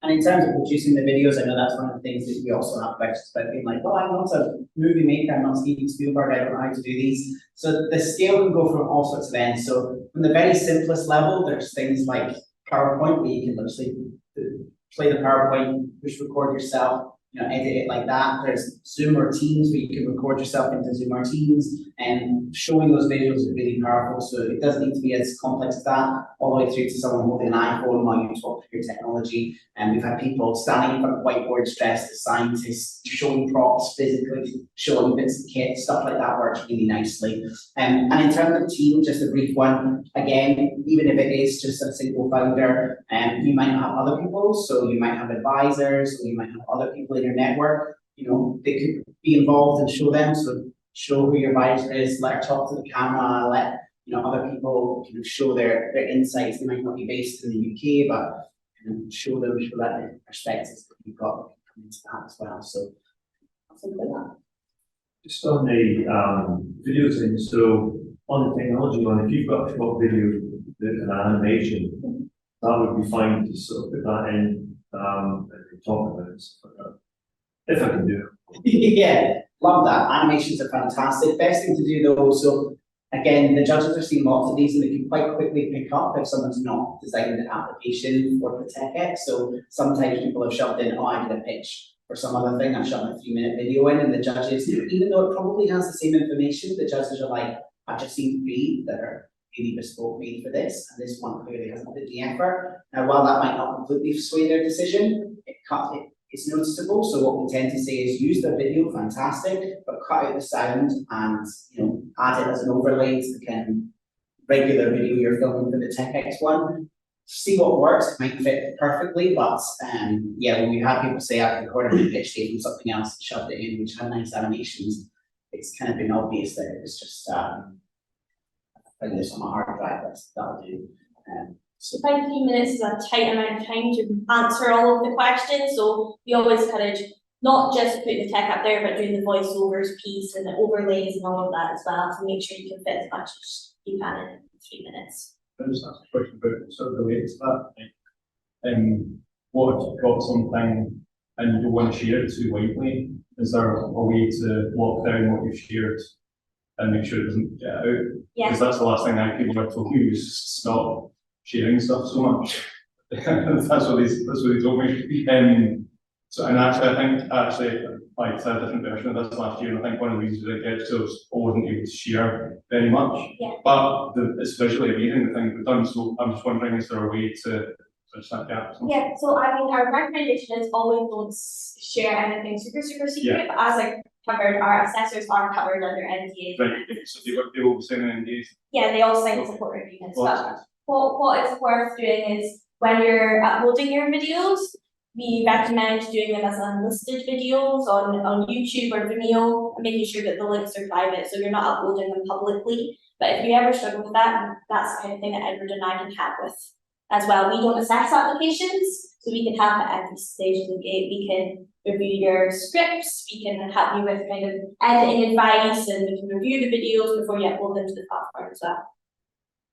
And in terms of producing the videos, I know that's one of the things that we also have questions about, being like, oh, I'm not a movie maker, I'm not Steven Spielberg, I don't know how to do these. So the scale can go from all sorts of ends. So from the very simplest level, there's things like PowerPoint, where you can literally play the PowerPoint, push record yourself, edit it like that. There's Zoom or Teams, where you can record yourself into Zoom or Teams, and showing those visuals is really powerful. So it doesn't need to be as complex as that, all the way through to someone holding an iPhone while you talk through your technology. And we've had people standing in front of whiteboards dressed as scientists, showing props physically, showing bits of kit, stuff like that works really nicely. And in terms of team, just a brief one, again, even if it is just a single founder, you might not have other people, so you might have advisors, or you might have other people in your network, they could be involved and show them. So show who your advisor is, let her talk to the camera, let you know, other people kind of show their insights. They might not be based in the UK, but kind of show that the perspectives that you've got come into that as well. So something like that. Just on the video thing, so on the technology one, if you've got a short video with an animation, that would be fine to sort of put that in and talk about it and stuff like that. If I can do it. Yeah, love that. Animations are fantastic. Best thing to do though, so again, the judges are seeing lots of these and they can quite quickly pick up if someone's not designed an application for the TechX. So sometimes people have shoved in, oh, I did a pitch for some other thing, I've shoved a 3-minute video in, and the judges, even though it probably has the same information, the judges are like, I've just seen 3 that are really bespoke made for this, and this one clearly hasn't put the effort. Now, while that might not completely sway their decision, it's noticeable. So what we tend to say is use the video, fantastic, but cut out the sound and, you know, add it as an overlay to the kind of regular video you're filming for the TechX one. See what works. It might fit perfectly, but yeah, when we had people say I recorded my pitch tape from something else and shoved it in, which had nice animations, it's kind of been obvious that it was just putting this on my hard drive. That'll do. So 15 minutes is a tight amount of time to answer all of the questions. So we always encourage not just putting the tech up there, but doing the voiceovers piece and the overlays and all of that as well to make sure you can fit as much as you can in 3 minutes. I just ask a question about sort of related to that. What if you've got something and you don't want to share it too widely? Is there a way to lock down what you've shared and make sure it doesn't get out? Yeah. Because that's the last thing I people are told you is just stop sharing stuff so much. that's what they told me. So and actually I think I said a different version of this last year, and I think one of the reasons I didn't get to was I wasn't able to share very much. Yeah. But it's visually amazing the thing we've done. So I'm just wondering, is there a way to bridge that gap? Yeah, so I mean, our recommendation is always don't share anything super secret, Yeah. but as I covered, our assessors are covered under NDAs. Right, so they will be signing NDAs. Yeah, they all sign support agreements, Well, but what is worth doing is when you're uploading your videos, we recommend doing them as unlisted videos on YouTube or Vimeo, and making sure that the links are private, so you're not uploading them publicly. But if you ever struggle with that, that's the kind of thing that Edward and I can help with as well. We don't assess applications, so we can help at every stage of the game. We can review your scripts, we can help you with kind of editing advice, and we can review the videos before you upload them to the platform as well.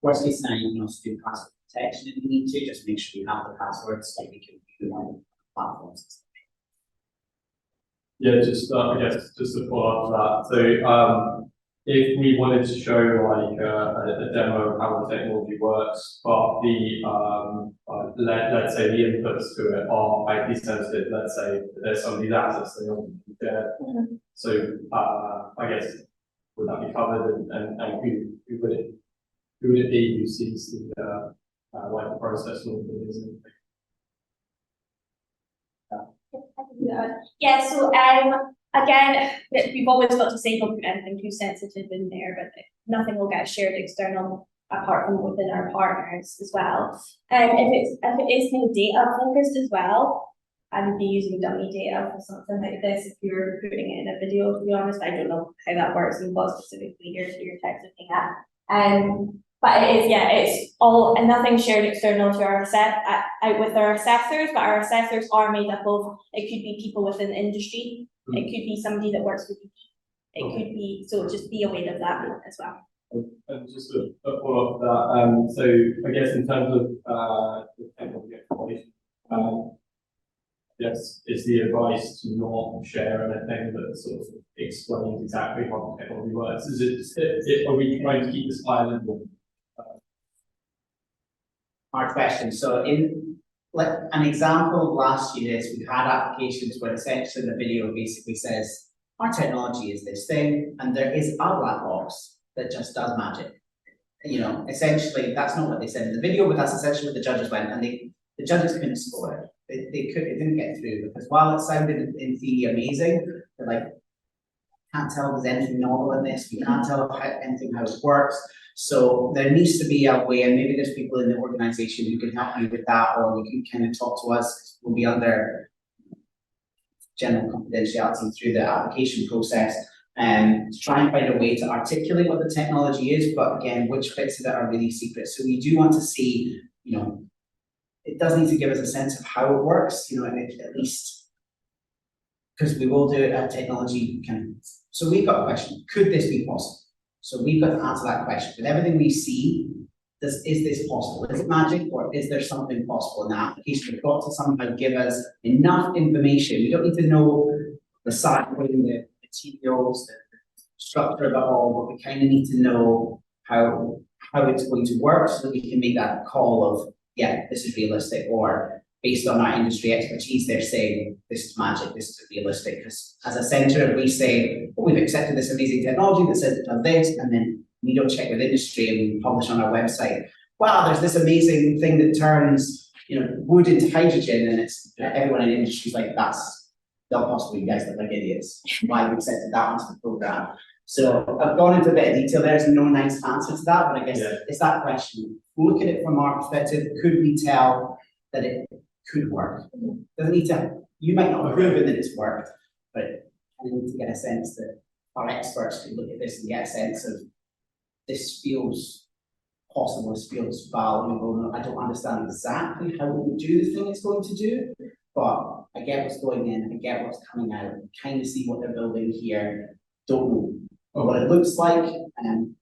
Worst case scenario, you can also do password protection if you need to, just make sure you have the passwords so you can view them on platforms. Yeah, just I guess just to follow up to that. So if we wanted to show like a demo of how the technology works, but the let's say the inputs to it are IP sensitive, let's say there's some of these assets they want to share. So I guess would that be covered, and who would it be who sees the like the process and all the things? Yeah, so again, we've always got to say don't put anything too sensitive in there, but nothing will get shared external apart from within our partners as well. If it is kind of data focused as well, I would be using dummy data for something like this if you're putting it in a video, to be honest. I don't know how that works and what specifically you're text looking at. But it is, yeah, it's all and nothing shared external to our out with our assessors, but our assessors are made up of, it could be people within the industry, it could be somebody that works with you, it could be, so just be aware of that as well. And just a follow up to that, so I guess in terms of the technology exploration, yes, is the advice to not share anything that sort of explains exactly how the technology works? Are we trying to keep this high level? Hard question. So in like an example of last year is we've had applications where the section of the video basically says our technology is this thing, and there is a black box that just does magic. You know, essentially that's not what they said in the video, but that's essentially what the judges went, and the judges couldn't score it. It didn't get through because while it sounded in theory amazing, they're like, can't tell if there's anything novel in this, we can't tell anything how it works. So there needs to be a way, and maybe there's people in the organization who can help you with that, or you can kind of talk to us. We'll be under general confidentiality through the application process. to try and find a way to articulate what the technology is, but again, which bits of it are really secret. So we do want to see, you know, it does need to give us a sense of how it works, you know, at least, because we will do it at technology kind of. So we've got a question, could this be possible? So we've got to answer that question. With everything we see, is this possible? Is it magic, or is there something possible in the application? We've got to somehow give us enough information. We don't need to know the cycling, the materials, the structure of it all, but we kind of need to know how it's going to work so that we can make that call of, yeah, this is realistic, or based on our industry expertise, they're saying this is magic, this is realistic. Because as a centre, we say, well, we've accepted this amazing technology that says it does this, and then we don't check with industry and we publish on our website, wow, there's this amazing thing that turns, you know, wood into hydrogen, and it's everyone in industry is like, that's not possible, you guys look like idiots. Why have we accepted that onto the programme? So I've gone into a bit of detail. There's no nice answer to that, but I guess it's that question. Look at it from our perspective. Could we tell that it could work? Doesn't need to. You might not have proven that it's worked, but I need to get a sense that our experts can look at this and get a sense of this feels possible. This feels valuable. I don't understand exactly how we would do the thing it's going to do, but I get what's going in. I get what's coming out. Kind of see what they're building here. Don't know what it looks like, and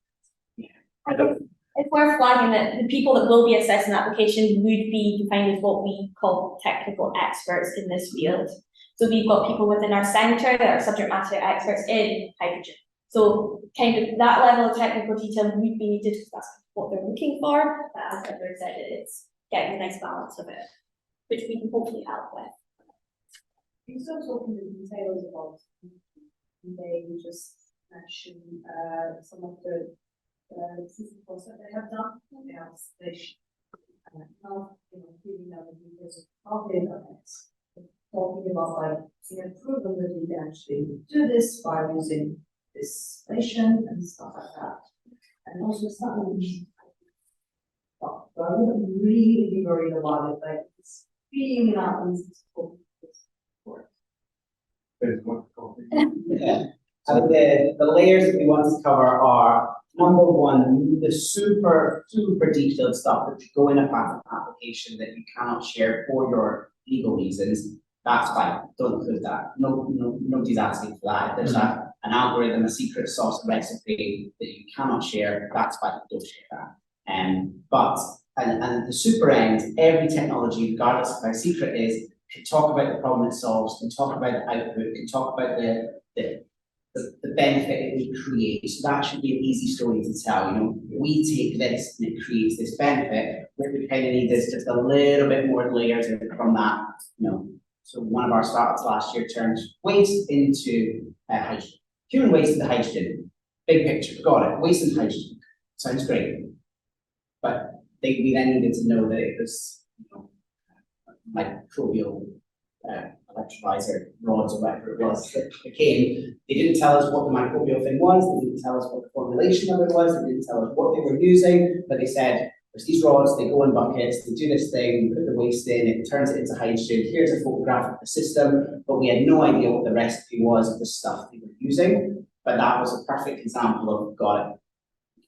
If we're flagging that the people that will be assessing the application would be defined as what we call technical experts in this field. So we've got people within our centre that are subject matter experts in hydrogen. So kind of that level of technical detail would be needed because that's what they're looking for. But as Edward said, it's getting a nice balance of it, which we can hopefully help with. You still talking the details about, they just mention some of the principles that they have done on the outstation. Not, you know, giving them the details of how they've done it. Talking about like, you have proven that you can actually do this by using this station and stuff like that. And also something, but I wouldn't really be worried about it, like it's feeding it out and it's yeah. I think the layers that we want to cover are, number one, the super detailed stuff that should go in a patent application that you cannot share for your legal reasons. That's fine. Don't include that. Nobody's asking for that. If there's an algorithm, a secret sauce recipe that you cannot share, that's fine. Don't share that. But the super end, every technology, regardless of how secret it is, can talk about the problem it solves, can talk about the output, can talk about the benefit it would create. So that should be an easy story to tell. You know, we take this and it creates this benefit. What we kind of need is just a little bit more layers from that. You know, so one of our startups last year turned waste into hydrogen. Human waste into hydrogen. Big picture, got it. Waste into hydrogen. Sounds great. But we then needed to know that it was, you know, microbial electrolyzer rods or whatever it was that became. They didn't tell us what the microbial thing was, they didn't tell us what the formulation of it was, they didn't tell us what they were using, but they said, there's these rods, they go in buckets, they do this thing, we put the waste in, it turns it into hydrogen, here's a photograph of the system, but we had no idea what the recipe was of the stuff they were using. But that was a perfect example of, got it.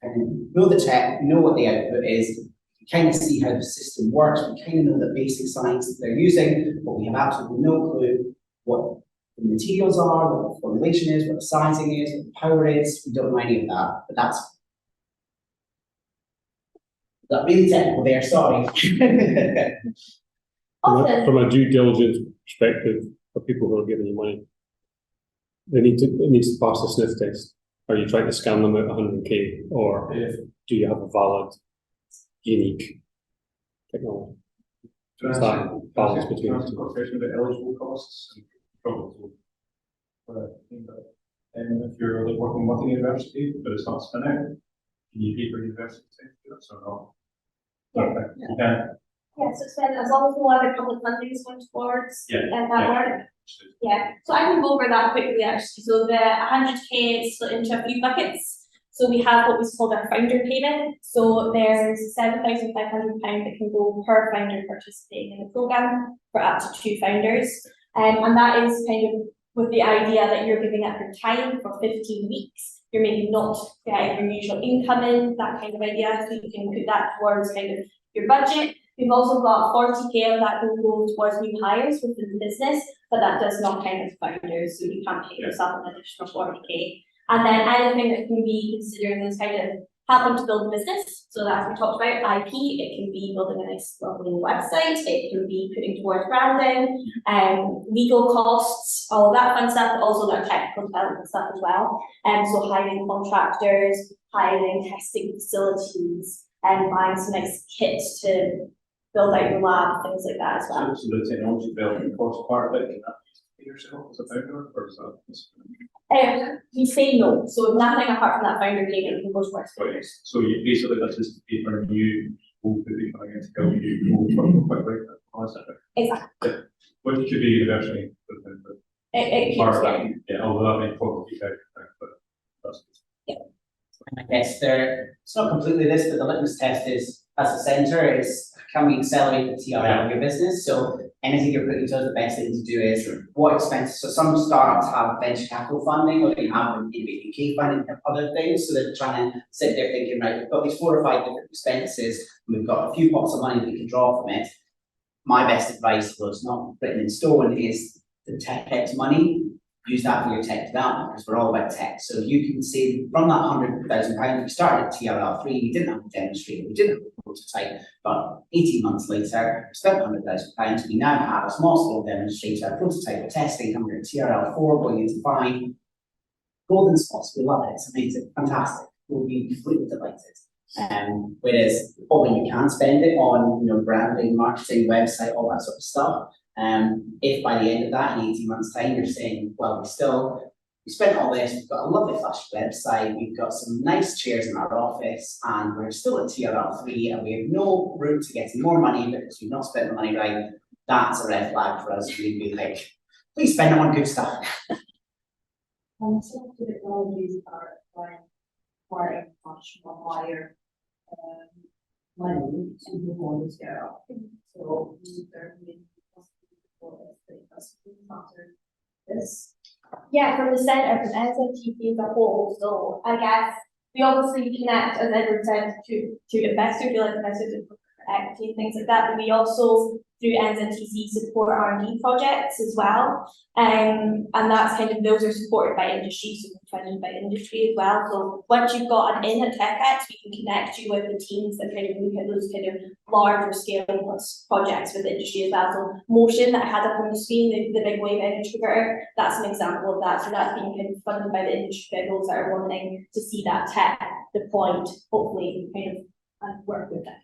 And know the tech, know what the output is, kind of see how the system works, we kind of know the basic science that they're using, but we have absolutely no clue what the materials are, what the formulation is, what the sizing is, what the power is. We don't know any of that, but that's really technical there, sorry. From a due diligence perspective, for people who are giving you money, it needs to pass the sniff test. Are you trying to scam them out 100k, or do you have a valid, unique technology? Is that balance between the two? Question about eligible costs and probably. And if you're like working with a university, but it's not spin out, can you pay for university to do this or not? Okay. Yeah. Yeah, so it's been, as long as no other public funding is going towards that work. Yeah, so I can go over that quickly actually. So the 100k is split into a few buckets. So we have what was called our founder payment. So there's £7,500 that can go per founder participating in the programme for up to 2 founders. And that is kind of with the idea that you're giving up your time for 15 weeks. You're maybe not getting your usual income in, that kind of idea, so you can put that towards kind of your budget. We've also got 40k of that will go towards new hires within the business, but that does not count as founders, so you can't pay yourself an additional 40k. And then anything that can be considered as kind of helping to build a business. So that's what we talked about, IP, it can be building a nice lovely website, it can be putting towards branding, legal costs, all of that fun stuff, but also their technical development stuff as well. So hiring contractors, hiring testing facilities, and buying some nice kits to build out your lab, things like that as well. So the technology development cost part of it, can that be yourself as a founder, or is that? We say no, so nothing apart from that founder payment can go towards founders. So you basically, that's just pay for a new who could be coming in to help you move quickly. Exactly. What could be universally. It Part of that, yeah, although that may probably be out, but that's. I guess it's not completely this, but the litmus test is, as a centre, is can we accelerate the TRL of your business? So anything you're putting to us, the best thing to do is what expenses. So some startups have venture capital funding, or they have Innovate UK funding and other things. So they're trying to sit there thinking, right, we've got these 4 or 5 different expenses, and we've got a few pots of money that we can draw from it. My best advice, though it's not written in stone, is the TechX money. Use that for your tech development, because we're all about tech. So if you can save from that £100,000, we started at TRL3, we didn't have a demonstrator, we didn't have a prototype, but 18 months later, we spent £100,000, we now have a small scale demonstrator, a prototype of testing, and we're at TRL4 going into 5. Golden spots, we love it, it's amazing, fantastic, we'll be completely delighted. Whereas, when you can spend it on, branding, marketing, website, all that sort of stuff, if by the end of that, in 18 months' time, you're saying, well, we spent all this, we've got a lovely flash website, we've got some nice chairs in our office, and we're still at TRL3, and we have no room to get more money because we've not spent the money right, that's a red flag for us. We'd be like, please spend it on good stuff. Some of the technologies are requiring much more higher money to move on to scale. So there may be this. Yeah, from the centre, from NZTC as a whole, so I guess we obviously connect, as Edward said, to investors, like investors in equity and things like that, but we also, through NZTC, support R&D projects as well, and that's kind of, those are supported by industry, so funded by industry as well. So once you've got an in at TechX, we can connect you with the teams that kind of look at those kind of larger scale projects with industry as well. So Motion that I had up on the screen, the big wave energy converter, that's an example of that. So that's being kind of funded by the industry, by those that are wanting to see that tech deployed, hopefully kind of work with that.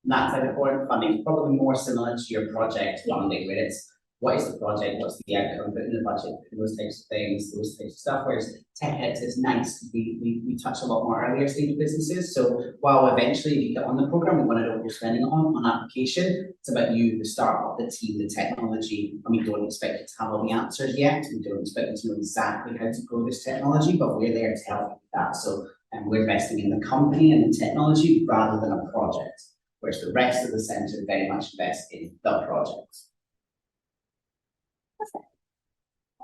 And that type of funding is probably more similar to your project funding, where it's what is the project, what's the outcome, put in the budget, those types of things, those types of stuff. Whereas TechX is nice because we touch a lot more earlier stage businesses. So while eventually if you get on the program, we want to know what you're spending on application, it's about you, the startup, the team, the technology, and we don't expect you to have all the answers yet. We don't expect you to know exactly how to grow this technology, but we're there to help you with that. So we're investing in the company and the technology rather than a project, whereas the rest of the centre very much invest in the project.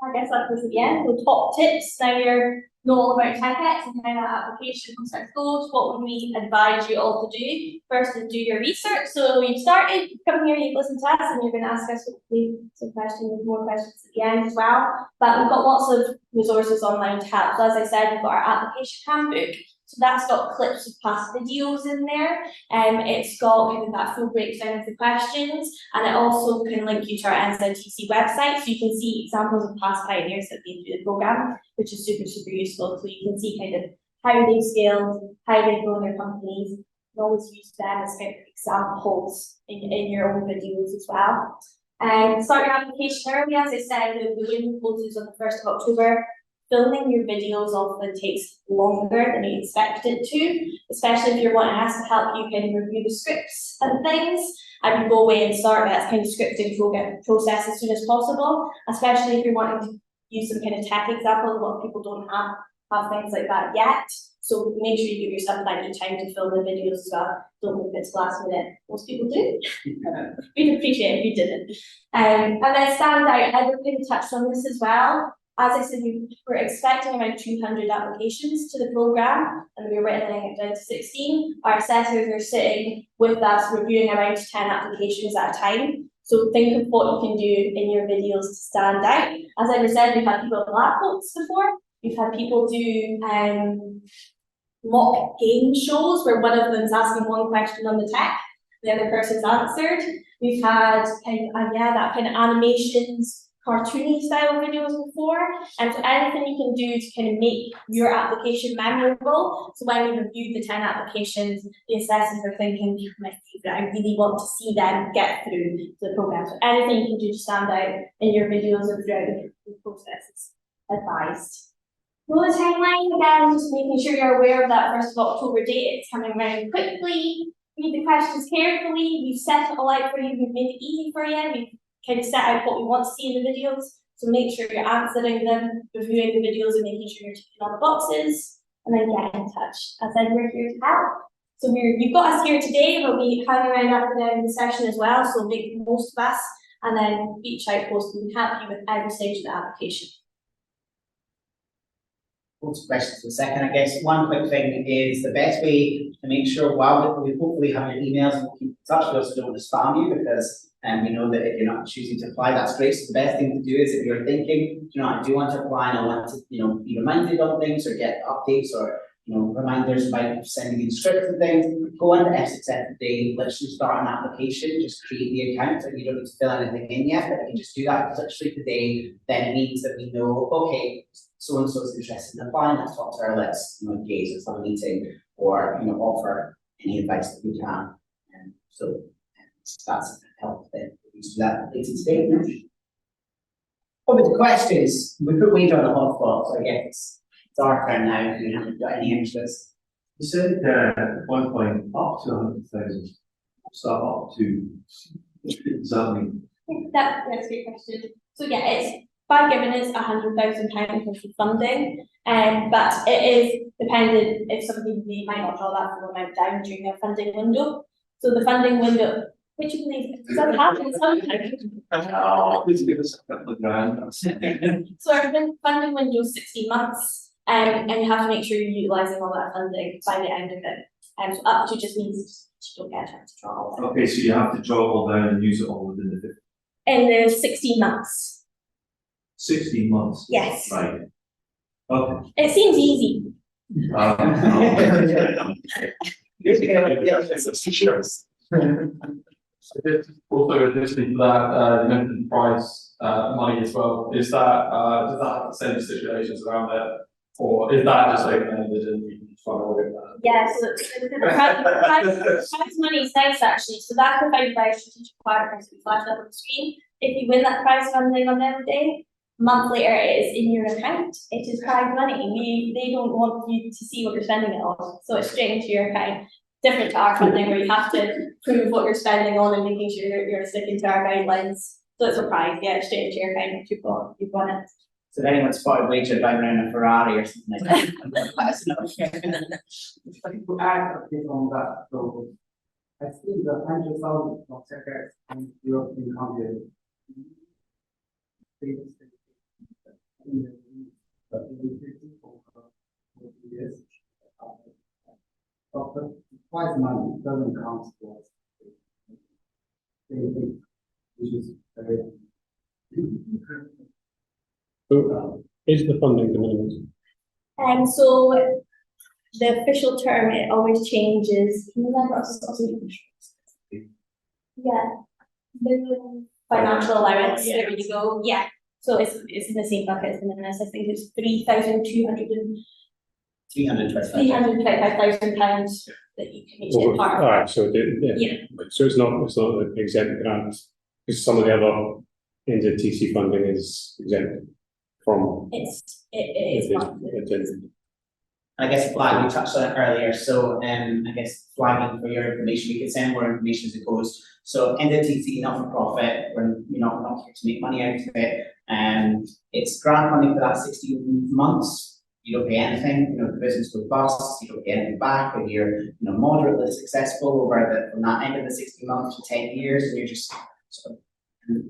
I guess that was the end. So top tips, now you know all about TechX and how that application process goes. What would we advise you all to do? First is do your research. So you've started, come here, you've listened to us, and you're going to ask us hopefully some questions, more questions at the end as well. But we've got lots of resources online to help. So as I said, we've got our application handbook. So that's got clips of past videos in there, and it's got kind of that full breakdown of the questions, and it also can link you to our NZTC website, so you can see examples of past pioneers that have been through the programme, which is super, super useful. So you can see kind of how they've scaled, how they've grown their companies. You can always use them as kind of examples in your own videos as well. And start your application early. As I said, the window closes on the 1st of October. Filming your videos often takes longer than you expect it to, especially if you're wanting us to help you kind of review the scripts and things. I would go away and start that kind of scripting process as soon as possible, especially if you're wanting to use some kind of tech example. A lot of people don't have things like that yet. So make sure you give yourself plenty of time to film the videos as well. Don't leave it to last minute. Most people do. We'd appreciate it if you didn't. And then stand out, Edward kind of touched on this as well. As I said, we were expecting around 200 applications to the programme, and we were whittling it down to 16. Our assessors are sitting with us reviewing around 10 applications at a time. So think of what you can do in your videos to stand out. As I said, we've had people with lab coats before. We've had people do mock game shows where one of them's asking one question on the tech, the other person's answered. We've had that kind of animations, cartoony style videos before, and so anything you can do to kind of make your application memorable. So when we reviewed the 10 applications, the assessors are thinking, my favourite, I really want to see them get through the programme. So anything you can do to stand out in your videos and throughout the process is advised. Roll the timeline again, just making sure you're aware of that 1st of October date. It's coming around quickly. Read the questions carefully. We've set it all out for you. We've made it easy for you. We've kind of set out what we want to see in the videos. So make sure you're answering them, reviewing the videos, and making sure you're ticking all the boxes. And then get in touch. As I said, we're here to help. So you've got us here today, but we hang around after the end of the session as well. So make the most of us, and then reach out to us. We can help you with every stage of the application. Lots of questions for a second. I guess one quick thing is the best way to make sure, while we hopefully have your emails and we'll keep in touch, we also don't want to spam you because we know that if you're not choosing to apply, that's great. So the best thing to do is if you're thinking, I do want to apply and I want to, be reminded on things or get updates or, reminders about sending in scripts and things, go on to F6F today, literally start an application, just create the account, and you don't need to fill anything in yet, but you can just do that literally today. Then it means that we know, okay, so and so is interested in applying, let's talk to her, let's engage with some meeting or offer any advice that we can. And so that's helpful then. We do that later today. Over to questions. We put Wade on the hot spot, so I guess it's our turn now if you haven't got any interest. You said at one point up to 100,000, start up to, does that mean? That's a great question. So yeah, it's by giving us £100,000 worth of funding, but it is dependent if somebody might not draw that full amount down during their funding window. So the funding window, which you believe does happen sometimes. Please give us a couple of grand. So our funding window is 16 months, and you have to make sure you're utilising all that funding by the end of it. So up to just means you don't get a chance to draw all of it. Okay, so you have to draw it all down and use it all within the 50. In the 16 months. 16 months? Yes. Right. Okay. It seems easy. Also, additionally to that, you mentioned price, money as well. Is that, does that have the same stipulations around it? Or is that just open-ended and you can try to work that? Yeah, so prize money is nice actually. So that's provided by a strategic partner, so we flash that on the screen. If you win that prize funding on their day, a month later it is in your account. It is prize money. They don't want you to see what you're spending it on. So it's straight into your account. Different to our funding where you have to prove what you're spending on and making sure you're sticking to our guidelines. So it's a prize, yeah, straight into your account if you've won it. So if anyone spotted Wager driving around a Ferrari or something like that, let us know. If I could add a bit on that, so I think the 100,000 of TechX and European countries. But the prize money doesn't count towards which is very. So, is the funding de minimis? And so the official term, it always changes. Can you remember us? Yeah. Minimum financial allowance, there you go. Yeah. So it's in the same bucket as the minimis. I think it's £325,000 that you can each get part of. Alright, so so it's not an exempt grant, because some of the other NZTC funding is exempt from. It is not. I guess flag, we touched on it earlier, so I guess flagging for your information, we can send more information as it goes. So NZTC, not for profit, we're not here to make money out of it. It's grant funding for that 16 months. you don't pay anything, the business goes bust, you don't get anything back, and you're, moderately successful over from that end of the 16 months to 10 years, and you're just sort of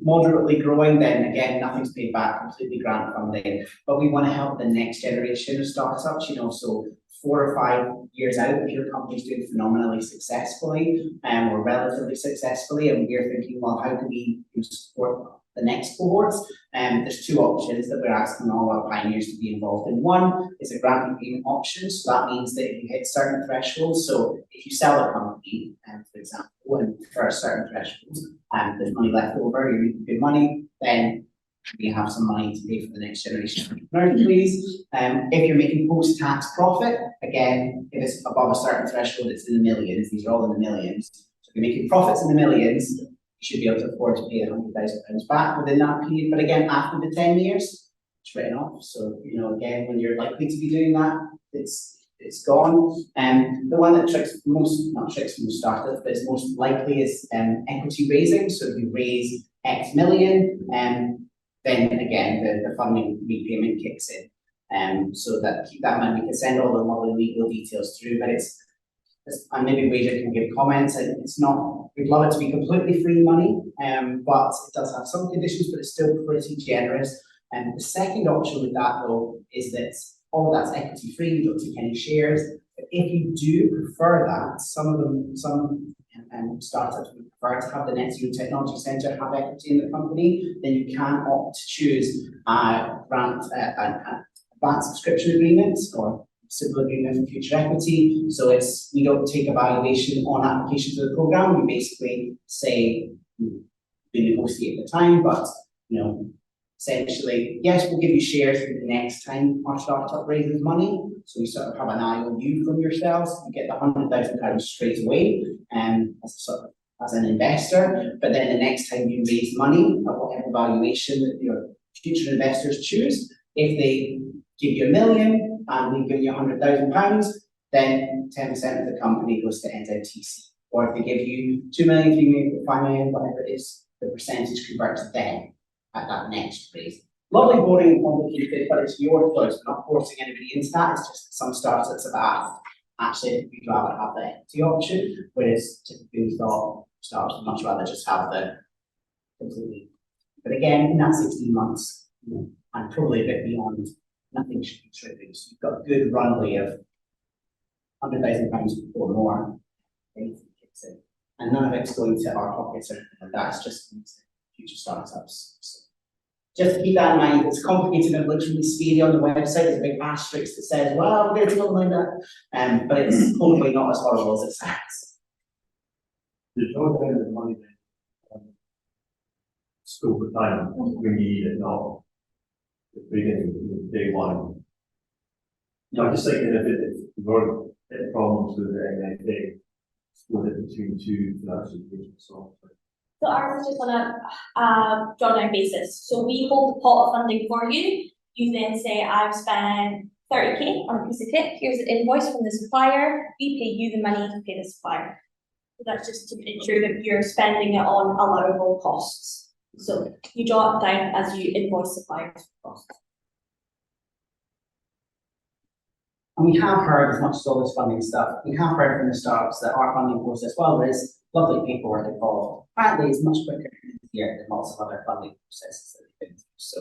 moderately growing, then again, nothing's paid back, completely grant funding. But we want to help the next generation of startups, so 4 or 5 years out, if your company's doing phenomenally successfully, or relatively successfully, and we're thinking, well, how can we support the next cohorts? There's 2 options that we're asking all our pioneers to be involved in. One is a grant repayment option, so that means that if you hit certain thresholds, so if you sell a company, for example, and for a certain threshold, there's money left over, you're making good money, then we have some money to pay for the next generation of entrepreneurs, please. If you're making post-tax profit, again, if it's above a certain threshold, it's in the millions. These are all in the millions. So if you're making profits in the millions, you should be able to afford to pay £100,000 back within that period. But again, after the 10 years, it's written off. So, again, when you're likely to be doing that, it's gone. The one that not tricks most startups, but it's most likely is equity raising. So if you raise X million, then again, the funding repayment kicks in. So that keep that in mind. We can send all the lovely legal details through, but and maybe Wager can give comments. And it's not, we'd love it to be completely free money, but it does have some conditions, but it's still pretty generous. And the second option with that, though, is that all that's equity free, you don't take any shares. But if you do prefer that, some startups would prefer to have the Net Zero Technology Centre have equity in the company, then you can opt to choose an advanced subscription agreements or simple agreement for future equity. So we don't take a valuation on application to the programme. We basically say we negotiate at the time, but essentially, yes, we'll give you shares the next time our startup raises money. So we sort of have an IOU from yourselves. You get the £100,000 straight away, as an investor. But then the next time you raise money at whatever valuation that your future investors choose, if they give you £1 million and we give you £100,000, then 10% of the company goes to NZTC. Or if they give you 2 million, 3 million, 5 million, whatever it is, the percentage converts then at that next raise. Lovely, boring, and complicated, but it's your choice. We're not forcing anybody into that. It's just that some startups have asked, actually, we'd rather have the equity option, whereas typically startups would much rather just have the completely. But again, in that 16 months, and probably a bit beyond, nothing should be tripping. So you've got a good runway of £100,000 or more, anything kicks in. And none of it's going to our pockets or anything like that. It's just future startups. So just keep that in mind. It's complicated and looks really speedy on the website. There's a big asterisk that says, well, we're going to do something like that. But it's hopefully not as horrible as it sounds. There's no kind of money scope of time we need it now. The beginning, day one. I'm just thinking if we're having problems with the NFA, split it between 2 financial agreements. So ours is just on a drawdown basis. So we hold the pot of funding for you. You then say, I've spent 30k on a piece of kit. Here's the invoice from the supplier. We pay you the money to pay the supplier. So that's just to ensure that you're spending it on allowable costs. So you draw it down as you invoice suppliers for costs. And we have heard, as much as all this funding stuff, we have heard from the startups that our funding process, while there is lovely paperwork involved, apparently it's much quicker and easier than lots of other funding processes that we've been through. So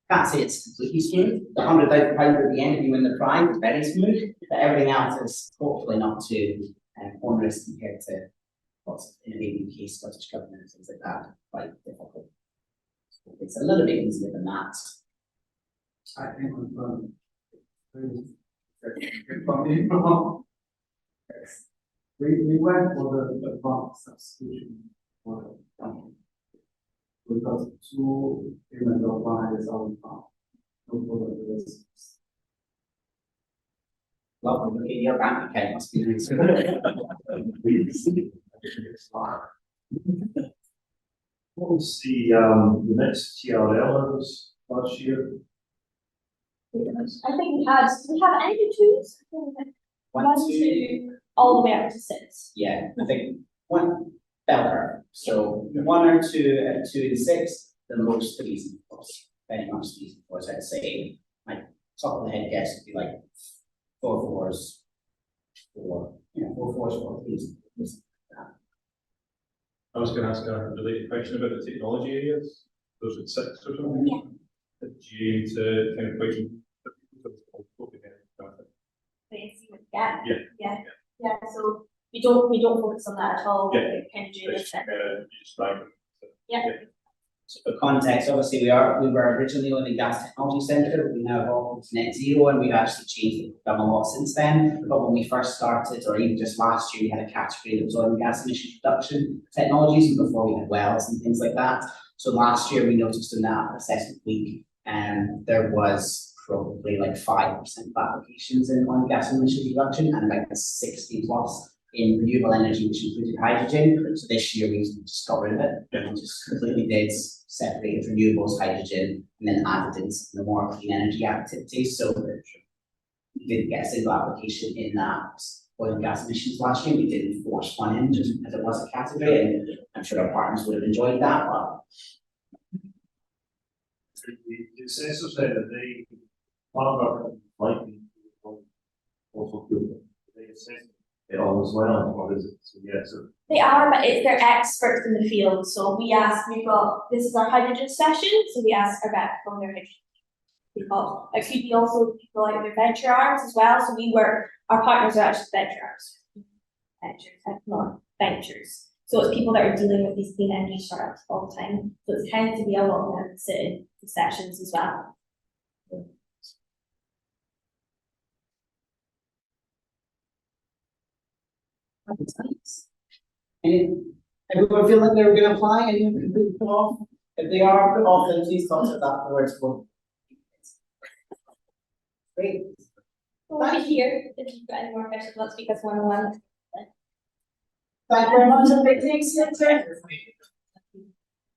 can't say it's completely smooth. The £100,000 at the end if you win the prize is very smooth, but everything else is hopefully not too onerous compared to lots of innovating UK, Scottish government and things like that. Quite difficult. So it's a little bit easier than that. I think we went for the advanced subscription model. Because 2 payments of £100,000. No problem with this. Lovely, look at your bank account, must be nice. What was the next TRL last year? I think we have any twos? 1, 2, all the way up to 6. Yeah, I think one bell curve. So 1 or 2 and 2 and 6, the most 3s and 4s. Very much 3s and 4s, I'd say. Like top of the head guess would be like 4 fours, 4, 4 fours, 4 threes. I was gonna ask a related question about the technology areas, those at 6 or something. Yeah. Do you aim to kind of question? Yeah. Yeah. Yeah, so we don't focus on that at all. Yeah. We kind of do this. You just like them. Yeah. So for context, obviously we were originally oil and gas technology centre, but we now evolved to net zero, and we've actually changed the program a lot since then. But when we first started, or even just last year, we had a category that was oil and gas emission reduction technologies, and before we had wells and things like that. So last year we noticed in that assessment week, there was probably like 5% of applications in oil and gas emission reduction, and like 60 plus in renewable energy, which included hydrogen. So this year we just got rid of it and just completely did separated renewables, hydrogen, and then added in some of the more clean energy activities. So we didn't get a single application in that oil and gas emissions last year. We didn't force one in just because it was a category, and I'm sure our partners would have enjoyed that. But the assessors say that they partner likely also do they assess it all as well, or is it so yes or They are, but they're experts in the field. So this is our hydrogen session, so we ask our back from their hydrogen. It could be also people like their venture arms as well. So our partners are actually venture arms. Not ventures. So it's people that are dealing with these clean energy startups all the time. So it tends to be a lot of them sit in the sessions as well. and everyone feel like they were going to apply, and you completely put off. If they are put off, then please talk to us afterwards. Great. We'll be here if you've got any more questions. Let's speak us one-on-one. Thank you very much. Thanks.